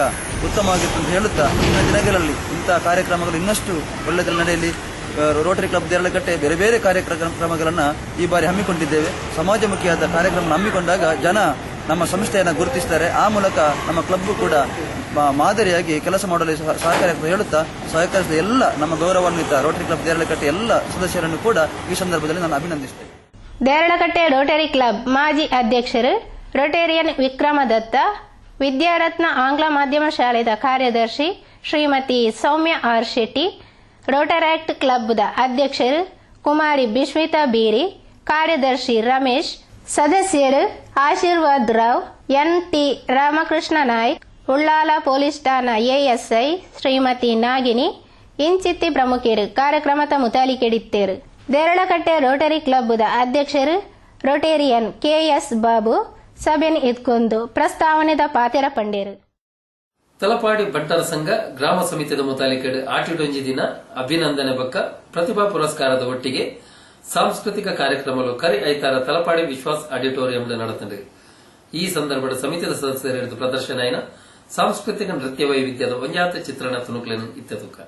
ಉತ್ತಮವಾಗಿತ್ತು ಅಂತ ಹೇಳುತ್ತಾ, ಇಂದಿನ ದಿನಗಳಲ್ಲಿ ಇಂತಹ ಕಾರ್ಯಕ್ರಮಗಳು ಇನ್ನಷ್ಟು ಒಳ್ಳೆಯದಲ್ಲಿ ನಡೆಯಲಿ. ರೋಟರಿ ಕ್ಲಬ್ ದೇರಳಕಟ್ಟೆ ಬೇರೆ ಬೇರೆ ಕಾರ್ಯಕ್ರಮಗಳನ್ನು ಈ ಬಾರಿ ಹಮ್ಮಿಕೊಂಡಿದ್ದೇವೆ. ಸಮಾಜಮುಖಿಯಾದ ಕಾರ್ಯಕ್ರಮ ಹಮ್ಮಿಕೊಂಡಾಗ ಜನ ನಮ್ಮ ಸಂಸ್ಥೆಯನ್ನು ಗುರುತಿಸುತ್ತಾರೆ. ಆ ಮೂಲಕ ನಮ್ಮ ಕ್ಲಬ್ ಕೂಡ ಮಾದರಿಯಾಗಿ ಕೆಲಸ ಮಾಡಲು ಸಹಕಾರ ಹೇಳುತ್ತಾ ಸಹಕರಿಸಿದ ಎಲ್ಲ ನಮ್ಮ ಗೌರವಾನ್ವಿತ ರೋಟರಿ ಕ್ಲಬ್ ದೇರಳಕಟ್ಟೆ ಎಲ್ಲ ಸದಸ್ಯರನ್ನು ಕೂಡ ಈ ಸಂದರ್ಭದಲ್ಲಿ ನಾನು ಅಭಿನಂದಿಸುತ್ತೇನೆ. ದೇರಳಕಟ್ಟೆ ರೋಟರಿ ಕ್ಲಬ್ ಮಾಜಿ ಅಧ್ಯಕ್ಷರು ರೊಟೇರಿಯನ್ ವಿಕ್ರಮದತ್ತ, ವಿದ್ಯಾರತ್ನ ಆಂಗ್ಲ ಮಾಧ್ಯಮ ಶಾಲೆದ ಕಾರ್ಯದರ್ಶಿ ಶ್ರೀಮತಿ ಸೌಮ್ಯ ಆರ್ ಶೆಟ್ಟಿ, ರೋಟರಾಕ್ಟ್ ಕ್ಲಬ್ದ ಅಧ್ಯಕ್ಷರು ಕುಮಾರಿ ಬಿಶ್ವಿತಾ ಬೀರಿ, ಕಾರ್ಯದರ್ಶಿ ರಮೇಶ್, ಸದಸ್ಯರು ಆಶೀರ್ವಾದ್ ರಾವ್, ಎನ್.ಟಿ. ರಾಮಕೃಷ್ಣ ನಾಯ್ಕ್, ಉಳ್ಳಾಲ ಪೊಲೀಸ್ ಠಾಣಾ ಎಎಸ್ಐ ಶ್ರೀಮತಿ ನಾಗಿನಿ ಇಂಚಿತ್ತಿ ಪ್ರಮುಖರು ಕಾರ್ಯಕ್ರಮದ ಮುತಾಲಿಕೆಡಿತ್ತೇರು. ದೇರಳಕಟ್ಟೆ ರೋಟರಿ ಕ್ಲಬ್ದ ಅಧ್ಯಕ್ಷರು ರೊಟೇರಿಯನ್ ಕೆಎಸ್ ಬಾಬು ಸಭೆಯನ್ನು ಎತ್ಕೊಂಡು ಪ್ರಸ್ತಾವನೆದ ಪಾತೆರ ಪಂಡೇರು. ತಲಪಾಡಿ ಬಂಟರ ಸಂಘ ಗ್ರಾಮ ಸಮಿತಿಯ ಮುತಾಲಿಕೆಡು ಆಟಿಡೊಂಜಿ ದಿನ ಅಭಿನಂದನೆ ಬಕ್ಕ ಪ್ರತಿಭಾ ಪುರಸ್ಕಾರದ ಒಟ್ಟಿಗೆ ಸಾಂಸ್ಕೃತಿಕ ಕಾರ್ಯಕ್ರಮಗಳು ಕರಿ ಐತಾರ ತಲಪಾಡಿ ವಿಶ್ವಾಸ್ ಆಡಿಟೋರಿಯಂ ನಡೆತಂಡೆ. ಈ ಸಂದರ್ಭದ ಸಮಿತಿಯ ಸದಸ್ಯರು ಹಿಡಿದು ಪ್ರದರ್ಶನ ಸಾಂಸ್ಕೃತಿಕ ನೃತ್ಯ ವೈವಿಧ್ಯದ ಒಂಜಾತ ಚಿತ್ರಣ ತುಣುಕುలను ಇತ್ತೆತುಕ.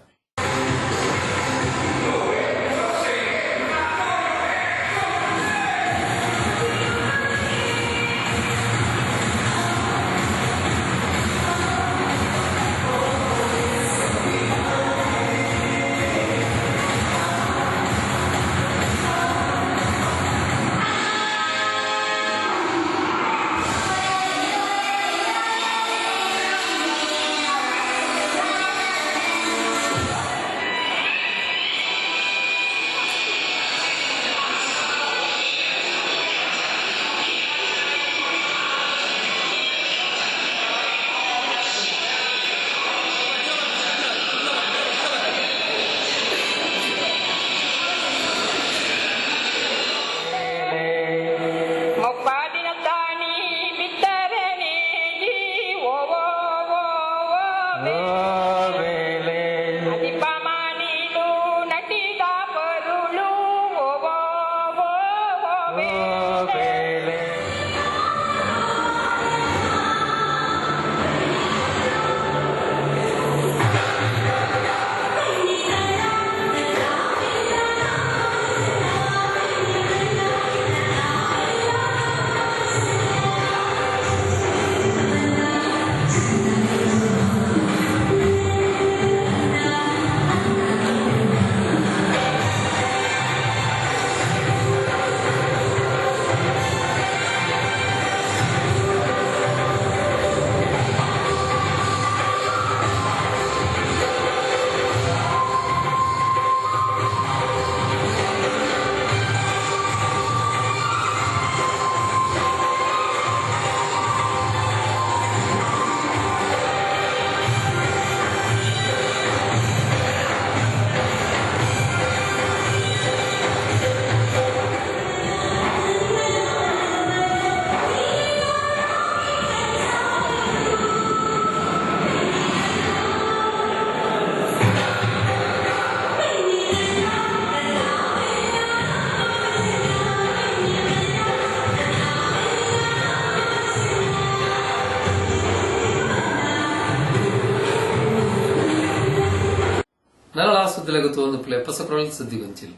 ನರಳ ಸುದ್ದಿಲಗುತ್ತು ಒಂದು ಪ್ಲೇ ಪಸಕ್ರೊಳಗೆ ಸುದ್ದಿಗೊಂಚಿಲ್ಲ.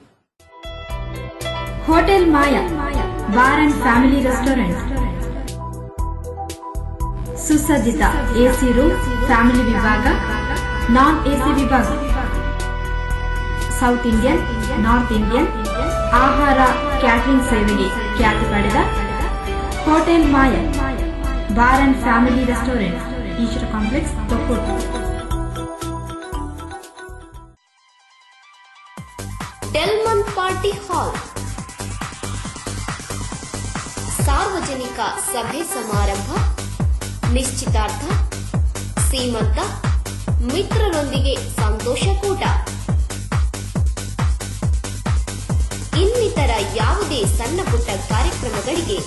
Hotel Maya bar and family restaurant, ಸುಸಜ್ಜಿತ ಎಸಿ ರೂಮ್, ಫ್ಯಾಮಿಲಿ ವಿಭಾಗ, ನಾನ್ ಎಸಿ ವಿಭಾಗ, ಸೌತ್ ಇಂಡಿಯನ್, ನಾರ್ತ್ ಇಂಡಿಯನ್ ಆಹಾರ ಕ್ಯಾಟರಿಂಗ್ ಸೇವೆಗೆ ಖ್ಯಾತಿ ಪಡೆದ hotel Maya bar and family restaurant, Eshwara complex, Thokkottu. ಡೆಲ್ಮನ್ ಪಾರ್ಟಿ ಹಾಲ್, ಸಾರ್ವಜನಿಕ ಸಭೆ ಸಮಾರಂಭ, ನಿಶ್ಚಿತಾರ್ಥ, ಸೀಮಂತ, ಮಿತ್ರರೊಂದಿಗೆ ಸಂತೋಷಕೂಟ, ಇನ್ನಿತರ ಯಾವುದೇ ಸಣ್ಣ ಪುಟ್ಟ ಕಾರ್ಯಕ್ರಮಗಳಿಗೆ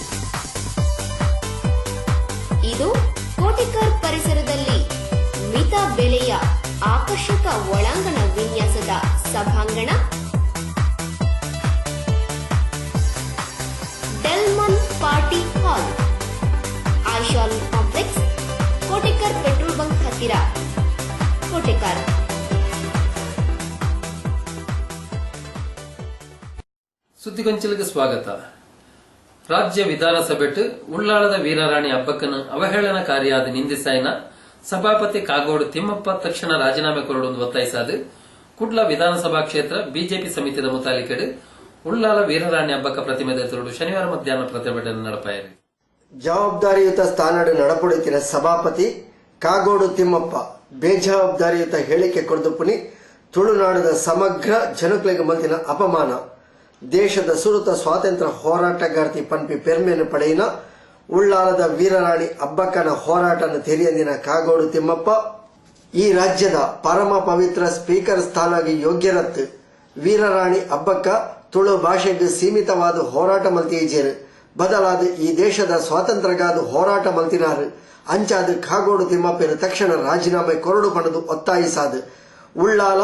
ಇದು ಕೋಟಿಕರ್ ಪರಿಸರದಲ್ಲಿ ಮಿತ ಬೆಲೆಯ ಆಕರ್ಷಕ ಒಳಾಂಗಣ ವಿನ್ಯಾಸದ ಸಭಾಂಗಣ. Delman party hall, Ashan complex, Kotekar petrol bunk ಹತ್ತಿರ, ಕೋಟೆಕರ್. ಸುದ್ದಿಗೊಂಚಲಿಗೆ ಸ್ವಾಗತ. ರಾಜ್ಯ ವಿಧಾನಸಭೆಟ್ ಉಳ್ಳಾಳದ ವೀರರಾಣಿ ಹಬ್ಬಕ್ಕನ್ನು ಅವಹೇಳನಕಾರಿಯಾದ ನಿಂದಿಸಾಯಿನ ಸಭಾಪತಿ ಕಾಗೋಡು ತಿಮ್ಮಪ್ಪ ತಕ್ಷಣ ರಾಜೀನಾಮೆ ಕೊರಡೊಂದು ಒತ್ತಾಯಿಸಾದು ಕುಡ್ಲ ವಿಧಾನಸಭಾ ಕ್ಷೇತ್ರ ಬಿಜೆಪಿ ಸಮಿತಿಯ ಮುತಾಲಿಕೆಡು ಉಳ್ಳಾಲ ವೀರರಾಣಿ ಹಬ್ಬಕ್ಕ ಪ್ರತಿಮೆ ಎದುರು ಶನಿವಾರ ಮಧ್ಯಾಹ್ನ ಪ್ರತಿಭಟನೆ ನಡೆಪಾಯಿರಿ. ಜವಾಬ್ದಾರಿಯುತ ಸ್ಥಾನದ ನಡಪಡುತ್ತಿನ ಸಭಾಪತಿ ಕಾಗೋಡು ತಿಮ್ಮಪ್ಪ ಬೇಜವಾಬ್ದಾರಿಯುತ ಹೇಳಿಕೆ ಕೊಡ್ದುಪುನಿ ತುಳುನಾಡದ ಸಮಗ್ರ ಜನಕ್ಲೆಗೆ ಮಲ್ತಿನ ಅಪಮಾನ ದೇಶದ ಸುರುತ ಸ್ವಾತಂತ್ರ್ಯ ಹೋರಾಟಗಾರ್ತಿ ಪನ್ಪಿ ಪೆರ್ಮೆಯನ್ನು ಪಡೆಯಿನ ಉಳ್ಳಾಲದ ವೀರರಾಣಿ ಹಬ್ಬಕ್ಕನ ಹೋರಾಟನ ತೆರೆಯಂದಿನ ಕಾಗೋಡು ತಿಮ್ಮಪ್ಪ ಈ ರಾಜ್ಯದ ಪರಮ ಪವಿತ್ರ ಸ್ಪೀಕರ್ ಸ್ಥಾನಗೆ ಯೋಗ್ಯರತ್ತು ವೀರರಾಣಿ ಹಬ್ಬಕ್ಕ ತುಳು ಭಾಷೆಗೆ ಸೀಮಿತವಾದ ಹೋರಾಟ ಮಲ್ತಿಯೇರು ಬದಲಾದ ಈ ದೇಶದ ಸ್ವಾತಂತ್ರ್ಯಗಾದ ಹೋರಾಟ ಮಲ್ತಿನಾರು ಅಂಚಾದ ಕಾಗೋಡು ತಿಮ್ಮಪ್ಪನ ತಕ್ಷಣ ರಾಜೀನಾಮೆ ಕೊರಡು ಪಡೆದು ಒತ್ತಾಯಿಸಾದ ಉಳ್ಳಾಲ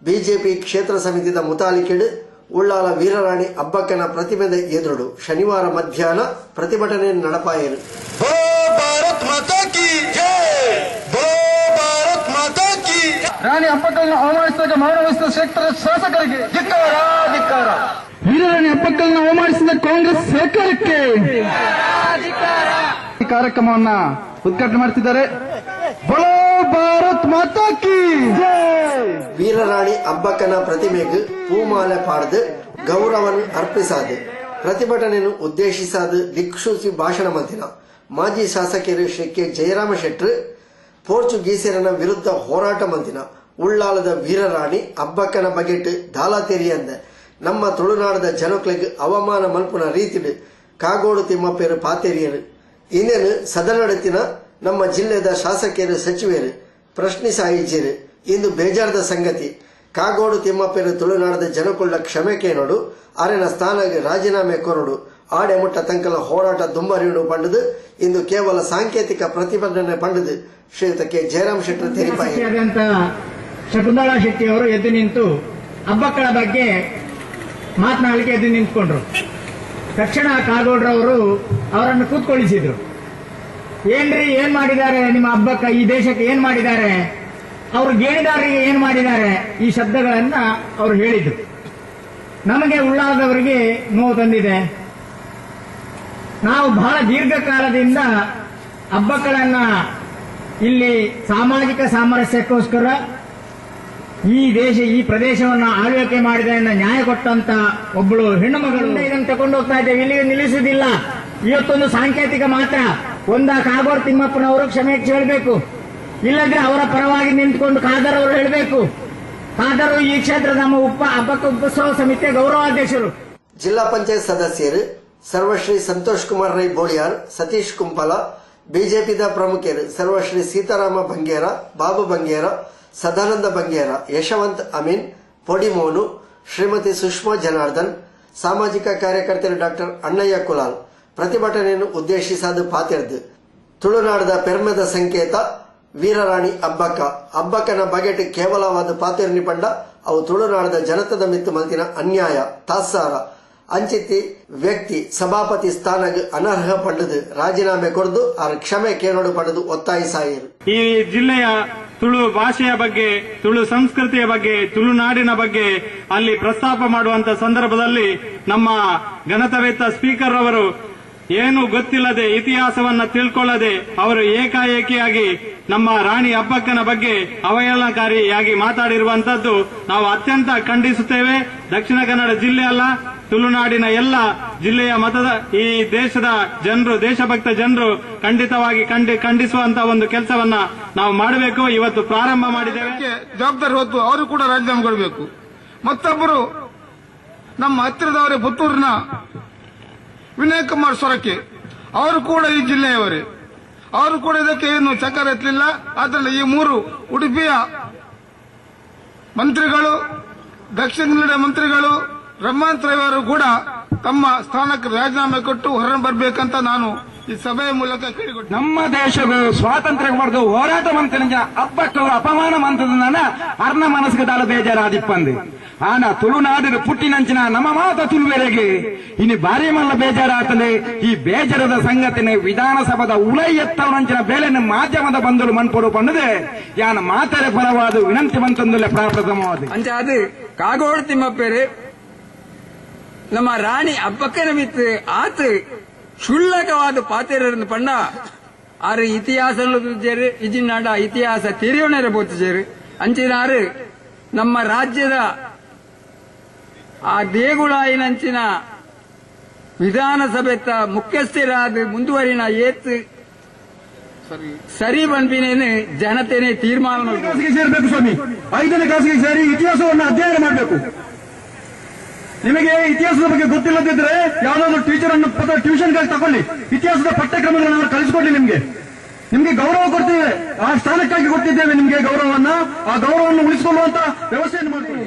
ಬಿಜೆಪಿ ಕ್ಷೇತ್ರ ಸಮಿತಿದ ಮುತಾಲಿಕೆಡು ಉಳ್ಳಾಲ ವೀರರಾಣಿ ಹಬ್ಬಕ್ಕನ ಪ್ರತಿಮೆದ ಎದುರು ಶನಿವಾರ ಮಧ್ಯಾಹ್ನ ಪ್ರತಿಭಟನೆ ನಡೆಪಾಯಿರು. ರಾಣಿ ಹಬ್ಬಕ್ಕನ್ನು ಅವಮಾನಿಸಿದಾಗ ಮೌನವಹಿಸಿದ ಕ್ಷೇತ್ರದ ಶಾಸಕರಿಗೆ ಧಿಕ್ಕಾರ ಧಿಕ್ಕಾರ. ವೀರರಾಣಿ ಹಬ್ಬಕ್ಕನ್ನು ಅವಮಾನಿಸಿದ ಕಾಂಗ್ರೆಸ್ ಸರ್ಕಾರಕ್ಕೆ ಈ ಕಾರ್ಯಕ್ರಮವನ್ನ ಉದ್ಘಾಟನೆ ಮಾಡ್ತಿದ್ದಾರೆ. ಬೋಲೋ ಭಾರತ್ ಮಾತಾ ಕಿ ಜೈ. ವೀರರಾಣಿ ಹಬ್ಬಕ್ಕನ ಪ್ರತಿಮೆಗೆ ಪೂಮಾಲೆ ಪಾಡ್ದು ಗೌರವವನ್ನು ಅರ್ಪಿಸಾದು ಪ್ರತಿಭಟನೆಯನ್ನು ಉದ್ದೇಶಿಸಾದ ದಿಕ್ಸೂಚಿ ಭಾಷಣ ಮಲ್ತಿನ ಮಾಜಿ ಶಾಸಕರು ಶ್ರೀ ಕೆ ಜಯರಾಮ ಶೆಟ್ರು ಪೋರ್ಚುಗೀಸರನ ವಿರುದ್ಧ ಹೋರಾಟ ಮಂತಿನ ಉಳ್ಳಾಲದ ವೀರರಾಣಿ ಹಬ್ಬಕ್ಕನ ಬಗೆಟ್ ದಾಲಾತೇರಿಯಂದ ನಮ್ಮ ತುಳುನಾಡದ ಜನಕ್ಲೆಗ್ ಅವಮಾನ ಮಲ್ಪುನ ರೀತಿಡು ಕಾಗೋಡು ತಿಮ್ಮಪ್ಪೇರು ಪಾತೇರಿಯರು ಇನ್ನೇನು ಸದನಡತಿನ ನಮ್ಮ ಜಿಲ್ಲೆದ ಶಾಸಕರು ಸಚಿವರು ಪ್ರಶ್ನಿಸಾಯಿಜ್ಜರು. ಇಂದು ಬೇಜಾರದ ಸಂಗತಿ ಕಾಗೋಡು ತಿಮ್ಮಪ್ಪೇರು ತುಳುನಾಡದ ಜನಕುಳ್ಳ ಕ್ಷಮೆ ಕೇನೋಡು ಅರೆನ ಸ್ಥಾನಗೆ ರಾಜೀನಾಮೆ ಕೊರಡು ಆಡೆ ಮುಟ್ಟ ತಂಕಲ ಹೋರಾಟ ದುಂಬರಿಯುಡು ಪಂಡದು ಇಂದು ಕೇವಲ ಸಾಂಕೇತಿಕ ಪ್ರತಿಭಟನೆ ಪಂಡದು ಶ್ರೀಯುತ ಕೆ ಜಯರಾಮ್ ಶೆಟ್ಟಿ ತೆರಿಪಾಯಿ. ಶಕುಂತಲಾ ಶೆಟ್ಟಿ ಅವರು ಎದ್ದು ನಿಂತು ಹಬ್ಬಕ್ಕಳ ಬಗ್ಗೆ ಮಾತನಾಡಲಿಕ್ಕೆ ಎದ್ದು ನಿಂತ್ಕೊಂಡ್ರು. ತಕ್ಷಣ ಕಾಗೋಡ್ರವರು ಅವರನ್ನು ಕೂತ್ಕೊಳ್ಳಿಸಿದ್ರು. ಏನ್ರಿ ಏನ್ ಮಾಡಿದ್ದಾರೆ ನಿಮ್ಮ ಹಬ್ಬಕ್ಕ, ಈ ದೇಶಕ್ಕೆ ಏನ್ ಮಾಡಿದ್ದಾರೆ, ಅವರು ಗೇಣಿದಾರರಿಗೆ ಏನ್ ಮಾಡಿದ್ದಾರೆ, ಈ ಶಬ್ದಗಳನ್ನ ಅವರು ಹೇಳಿದ್ರು. ನಮಗೆ ಉಳ್ಳಾಲದವರಿಗೆ ನೋವು ತಂದಿದೆ. ನಾವು ಬಹಳ ದೀರ್ಘಕಾಲದಿಂದ ಹಬ್ಬಗಳನ್ನ ಇಲ್ಲಿ ಸಾಮಾಜಿಕ ಸಾಮರಸ್ಯಕ್ಕೋಸ್ಕರ ಈ ಪ್ರದೇಶವನ್ನ ಆಳ್ವಿಕೆ ಮಾಡಿದ ನ್ಯಾಯ ಕೊಟ್ಟಂತ ಒಬ್ಬಳು ಹೆಣ್ಣು ಮಗಳು ಇದನ್ನು ತಗೊಂಡು ಹೋಗ್ತಾ ಇದ್ದೇವೆ, ಇಲ್ಲಿಗೆ ನಿಲ್ಲಿಸುವುದಿಲ್ಲ. ಇವತ್ತೊಂದು ಸಾಂಕೇತಿಕ ಮಾತ್ರ. ಕಾಗೋಡು ತಿಮ್ಮಪ್ಪನವರು ಕ್ಷಮೆ ಹೇಳಬೇಕು, ಇಲ್ಲದ್ರೆ ಅವರ ಪರವಾಗಿ ನಿಂತುಕೊಂಡು ಖಾದರ್ ಅವರು ಹೇಳಬೇಕು. ಖಾದರ್ ಈ ಕ್ಷೇತ್ರದ ನಮ್ಮ ಹಬ್ಬಕ್ಕ ಉತ್ಸವ ಸಮಿತಿಯ ಗೌರವಾಧ್ಯಕ್ಷರು. ಜಿಲ್ಲಾ ಪಂಚಾಯತ್ ಸದಸ್ಯರು ಸರ್ವಶ್ರೀ ಸಂತೋಷ್ ಕುಮಾರ್ ರೈ ಬೋಳಿಯಾರ್, ಸತೀಶ್ ಕುಂಪಲ, ಬಿಜೆಪಿದ ಪ್ರಮುಖರು ಸರ್ವಶ್ರೀ ಸೀತಾರಾಮ ಬಂಗೇರ, ಬಾಬು ಬಂಗೇರ, ಸದಾನಂದ ಬಂಗೇರ, ಯಶವಂತ್ ಅಮೀನ್, ಪೊಡಿಮೋನು, ಶ್ರೀಮತಿ ಸುಷ್ಮಾ ಜನಾರ್ದನ್, ಸಾಮಾಜಿಕ ಕಾರ್ಯಕರ್ತರು ಡಾಕ್ಟರ್ ಅಣ್ಣಯ್ಯ ಕುಲಾಲ್ ಪ್ರತಿಭಟನೆಯನ್ನು ಉದ್ದೇಶಿಸಾದು ಪಾತೆರ್ದು ತುಳುನಾಡದ ಪೆರ್ಮೆದ ಸಂಕೇತ ವೀರರಾಣಿ ಹಬ್ಬಕ್ಕನ ಬಗೆಟ್ ಕೇವಲವಾದ ಪಾತೆರ್ನಿ ಪಂಡ ಅವು ತುಳುನಾಡದ ಜನತದ ಮಿತ್ತು ಮಲ್ತಿನ ಅನ್ಯಾಯ ತಾತ್ಸಾರ ಅಂಚಿತಿ ವ್ಯಕ್ತಿ ಸಭಾಪತಿ ಸ್ಥಾನಕ್ಕೆ ಅನರ್ಹ ಪಡೆದು ರಾಜೀನಾಮೆ ಕೊರದು ಅವರ ಕ್ಷಮೆ ಕೇಳೋಡು ಪಡೆದು ಒತ್ತಾಯಿಸಾಯಿರು. ಈ ಜಿಲ್ಲೆಯ ತುಳು ಭಾಷೆಯ ಬಗ್ಗೆ, ತುಳು ಸಂಸ್ಕೃತಿಯ ಬಗ್ಗೆ, ತುಳುನಾಡಿನ ಬಗ್ಗೆ ಅಲ್ಲಿ ಪ್ರಸ್ತಾಪ ಮಾಡುವಂತ ಸಂದರ್ಭದಲ್ಲಿ ನಮ್ಮ ಘನತವೇತ್ತ ಸ್ಪೀಕರ್ ಅವರು ಏನು ಗೊತ್ತಿಲ್ಲದೆ, ಇತಿಹಾಸವನ್ನ ತಿಳ್ಕೊಳ್ಳದೆ ಅವರು ಏಕಾಏಕಿಯಾಗಿ ನಮ್ಮ ರಾಣಿ ಹಬ್ಬಕ್ಕನ ಬಗ್ಗೆ ಅವಹೇಳನಕಾರಿಯಾಗಿ ಮಾತಾಡಿರುವಂತದ್ದು ನಾವು ಅತ್ಯಂತ ಖಂಡಿಸುತ್ತೇವೆ. ದಕ್ಷಿಣ ಕನ್ನಡ ಜಿಲ್ಲೆ ಅಲ್ಲ, ತುಳುನಾಡಿನ ಎಲ್ಲ ಜಿಲ್ಲೆಯ ಈ ದೇಶದ ಜನರು, ದೇಶಭಕ್ತ ಜನರು ಖಂಡಿತವಾಗಿ ಖಂಡಿಸುವಂತ ಒಂದು ಕೆಲಸವನ್ನ ನಾವು ಮಾಡಬೇಕು. ಇವತ್ತು ಪ್ರಾರಂಭ ಮಾಡಿದ್ದೇವೆ. ಜವಾಬ್ದಾರಿ ಹೊತ್ತು ಅವರು ಕೂಡ ರಾಜೀನಾಮೆ ಕೊಡಬೇಕು. ಮತ್ತೊಬ್ಬರು ನಮ್ಮ ಹತ್ತಿರದವರೇ ಪುತ್ತೂರಿನ ವಿನಯ್ ಕುಮಾರ್ ಸೊರಕೆ, ಅವರು ಕೂಡ ಈ ಜಿಲ್ಲೆಯವರೇ, ಅವರು ಕೂಡ ಇದಕ್ಕೆ ಏನು ಚಕ್ಕರ್ ಎತ್ತಲಿಲ್ಲ. ಆದ್ದರಿಂದ ಈ ಮೂರು ಉಡುಪಿಯ ಮಂತ್ರಿಗಳು, ದಕ್ಷಿಣ ಕನ್ನಡ ಮಂತ್ರಿಗಳು, ಬ್ರಹ್ಮಾಂತರವರು ಕೂಡ ತಮ್ಮ ಸ್ಥಾನಕ್ಕೆ ರಾಜೀನಾಮೆ ಕೊಟ್ಟು ಹೊರ ಬರಬೇಕಂತ ನಾನು ಈ ಸಭೆಯ ಮೂಲಕ ಕೇಳಿಕೊಟ್ಟೆ. ನಮ್ಮ ದೇಶದ ಸ್ವಾತಂತ್ರ್ಯ ಪಡೆದು ಹೋರಾಟ ಮಂತ್ರಿನ ಹಬ್ಬಕ್ಕವರು ಅಪಮಾನ ಮಂತ್ರದನ್ನ ಅರ್ಣ ಮನಸ್ಸಿಗೆ ದಾಳ ಬೇಜಾರಾದಿಪ್ಪಂದು ಆನ ತುಳುನಾಡಿನ ಪುಟ್ಟಿನಂಚಿನ ನಮ್ಮ ಮಾತ ತುಳುವೆರೆಗೆ ಇನ್ನು ಬಾರಿ ಮಲ್ಲ ಬೇಜಾರಾತದೆ. ಈ ಬೇಜಾರದ ಸಂಗತಿನ ವಿಧಾನಸಭಾದ ಉಳೈ ಎತ್ತವನಂಚಿನ ಬೇಲೆನ ಮಾಧ್ಯಮದ ಬಂಧುಗಳು ಮನ್ಪೊಡು ಪಂಡದೆ ಯಾನ ಮಾತರೆ ಪರವಾದ ವಿನಂತಿ ಬಂತಂದುಲೆ ಪ್ರಪ್ರಥಮವಾದ ಅಂಚ ಅದು ಕಾಗೋಡು ತಿಮ್ಮಪ್ಪೇರು ನಮ್ಮ ರಾಣಿ ಹಬ್ಬಕ್ಕನ ಮಿತ್ತು ಆತು ಕ್ಷುಲ್ಲಕವಾದ ಪಾತೆರನ್ನು ಪಂಡ ಆರು ಇತಿಹಾಸ ಇಜಿನಾಡ ಇತಿಹಾಸ ತಿರಿಯೋಣರ ಬೋತಿಸೇರು ಅಂಚಿನಾರು ನಮ್ಮ ರಾಜ್ಯದ ಆ ದೇಗುಳಾಯಿನಂಚಿನ ವಿಧಾನಸಭೆತ ಮುಖ್ಯಸ್ಥರಾದ ಮುಂದುವರಿನ ಏತ್ ಸರಿ ಬಂಪಿನೇನು ಜನತೆನೇ ತೀರ್ಮಾನ ಸೇರಬೇಕು ಸ್ವಾಮಿ. 5ನೇ ಕ್ಲಾಸ್ಗೆ ಸೇರಿ ಇತಿಹಾಸವನ್ನು ಅಧ್ಯಯನ ಮಾಡಬೇಕು. ನಿಮಗೆ ಇತಿಹಾಸದ ಬಗ್ಗೆ ಗೊತ್ತಿಲ್ಲದಿದ್ರೆ ಯಾವ್ದಾದ್ರು ಟೀಚರ್ ಅನ್ನು ಟ್ಯೂಷನ್ಗಾಗಿ ತಗೊಳ್ಳಿ. ಇತಿಹಾಸದ ಪಠ್ಯಕ್ರಮಗಳನ್ನು ನಾವು ಕಲಿಸಿಕೊಡ್ಲಿ. ನಿಮ್ಗೆ ಗೌರವ ಕೊಡ್ತೀವಿ. ಆ ಸ್ಥಾನಕ್ಕಾಗಿ ಕೊಟ್ಟಿದ್ದೇವೆ ನಿಮ್ಗೆ ಗೌರವವನ್ನ. ಆ ಗೌರವವನ್ನು ಉಳಿಸಿಕೊಳ್ಳುವಂತ ವ್ಯವಸ್ಥೆಯನ್ನು ಮಾಡ್ತೀವಿ.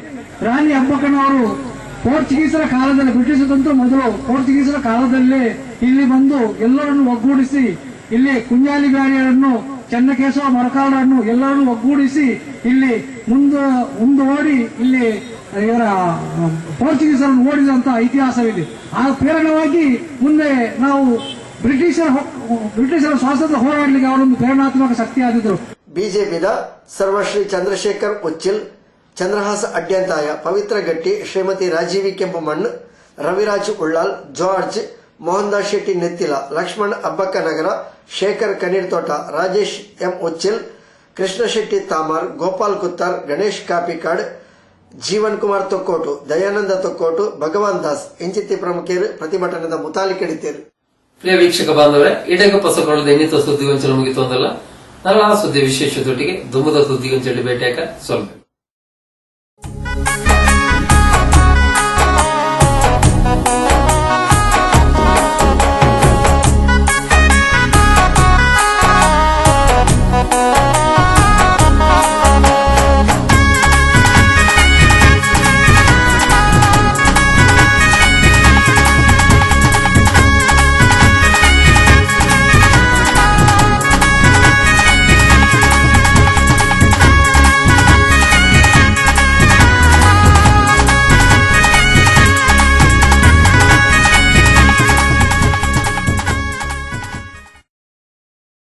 ರಾಣಿ ಅಬ್ಬಕ್ಕನವರು ಪೋರ್ಚುಗೀಸರ ಕಾಲದಲ್ಲಿ, ಬ್ರಿಟಿಷರಂತೂ ಮೊದಲು ಪೋರ್ಚುಗೀಸರ ಕಾಲದಲ್ಲಿ ಇಲ್ಲಿ ಬಂದು ಎಲ್ಲರನ್ನು ಒಗ್ಗೂಡಿಸಿ, ಇಲ್ಲಿ ಕುಂಜಾಲಿ ಬ್ಯಾರಿಯರನ್ನು, ಚೆನ್ನಕೇಶವ ಮರಕಾಳರನ್ನು ಎಲ್ಲರನ್ನು ಒಗ್ಗೂಡಿಸಿ ಇಲ್ಲಿ ಮುಂದೋಡಿ ಇಲ್ಲಿ ಇವರ ಪೋರ್ಚುಗೀಸರನ್ನು ಓಡಿದಂತಹ ಇತಿಹಾಸವಿದೆ. ಆ ಪ್ರೇರಣವಾಗಿ ಮುಂದೆ ನಾವು ಬ್ರಿಟಿಷರ ಸ್ವಾತಂತ್ರ್ಯ ಹೋರಾಡಲಿಕ್ಕೆ ಅವರೊಂದು ಪ್ರೇರಣಾತ್ಮಕ ಶಕ್ತಿಯಾಗಿದ್ದರು. ಬಿಜೆಪಿದ ಸರ್ವಶ್ರೀ ಚಂದ್ರಶೇಖರ್ ಉಚ್ಚಿಲ್, ಚಂದ್ರಹಾಸ ಅಡ್ಯಂತಾಯ, ಪವಿತ್ರ ಗಟ್ಟಿ, ಶ್ರೀಮತಿ ರಾಜೀವಿ ಕೆಂಪುಮಣ್ಣು, ರವಿರಾಜ್ ಉಳ್ಳಾಲ್, ಜಾರ್ಜ್, ಮೋಹನ್ ದಾಸ್ ಶೆಟ್ಟಿ ನೆತ್ತಿಲ, ಲಕ್ಷ್ಮಣ್ ಅಬ್ಬಕ್ಕ ನಗರ, ಶೇಖರ್ ಕನೀರ್ತೋಟ, ರಾಜೇಶ್ ಎಂ ಉಚ್ಚಿಲ್, ಕೃಷ್ಣ ಶೆಟ್ಟಿ ತಾಮಾರ್, ಗೋಪಾಲ್ ಕುತ್ತಾರ್, ಗಣೇಶ್ ಕಾಪಿಕಾಡ್, ಜೀವನ್ ಕುಮಾರ್ ತೊಕ್ಕೋಟು, ದಯಾನಂದ ತೊಕ್ಕೋಟು, ಭಗವಾನ್ ದಾಸ್ ಇಂಚಿತಿ ಪ್ರಮುಖರು ಪ್ರತಿಭಟನೆದ ಮುತಾಲಿ ಕೆಡಿತೇರು. ಪ್ರಿಯ ವೀಕ್ಷಕ ಬಾಂಧವರೇ, ಇಡಗ ಪಸಕೊಳ್ಳದ ಎನ್ನಿತ ಸುದ್ದಿಗೊಂಚಲು ಮುಗಿತು ಅಂತಲ್ಲ. ನಲ್ಲ ಸುದ್ದಿ ವಿಶೇಷದೊಟ್ಟಿಗೆ ದುಮ್ಮದ ಸುದ್ದಿಗೊಂಚಲು ಭೇಟಿಯಾಗ ಸ್ವಲ್ಪ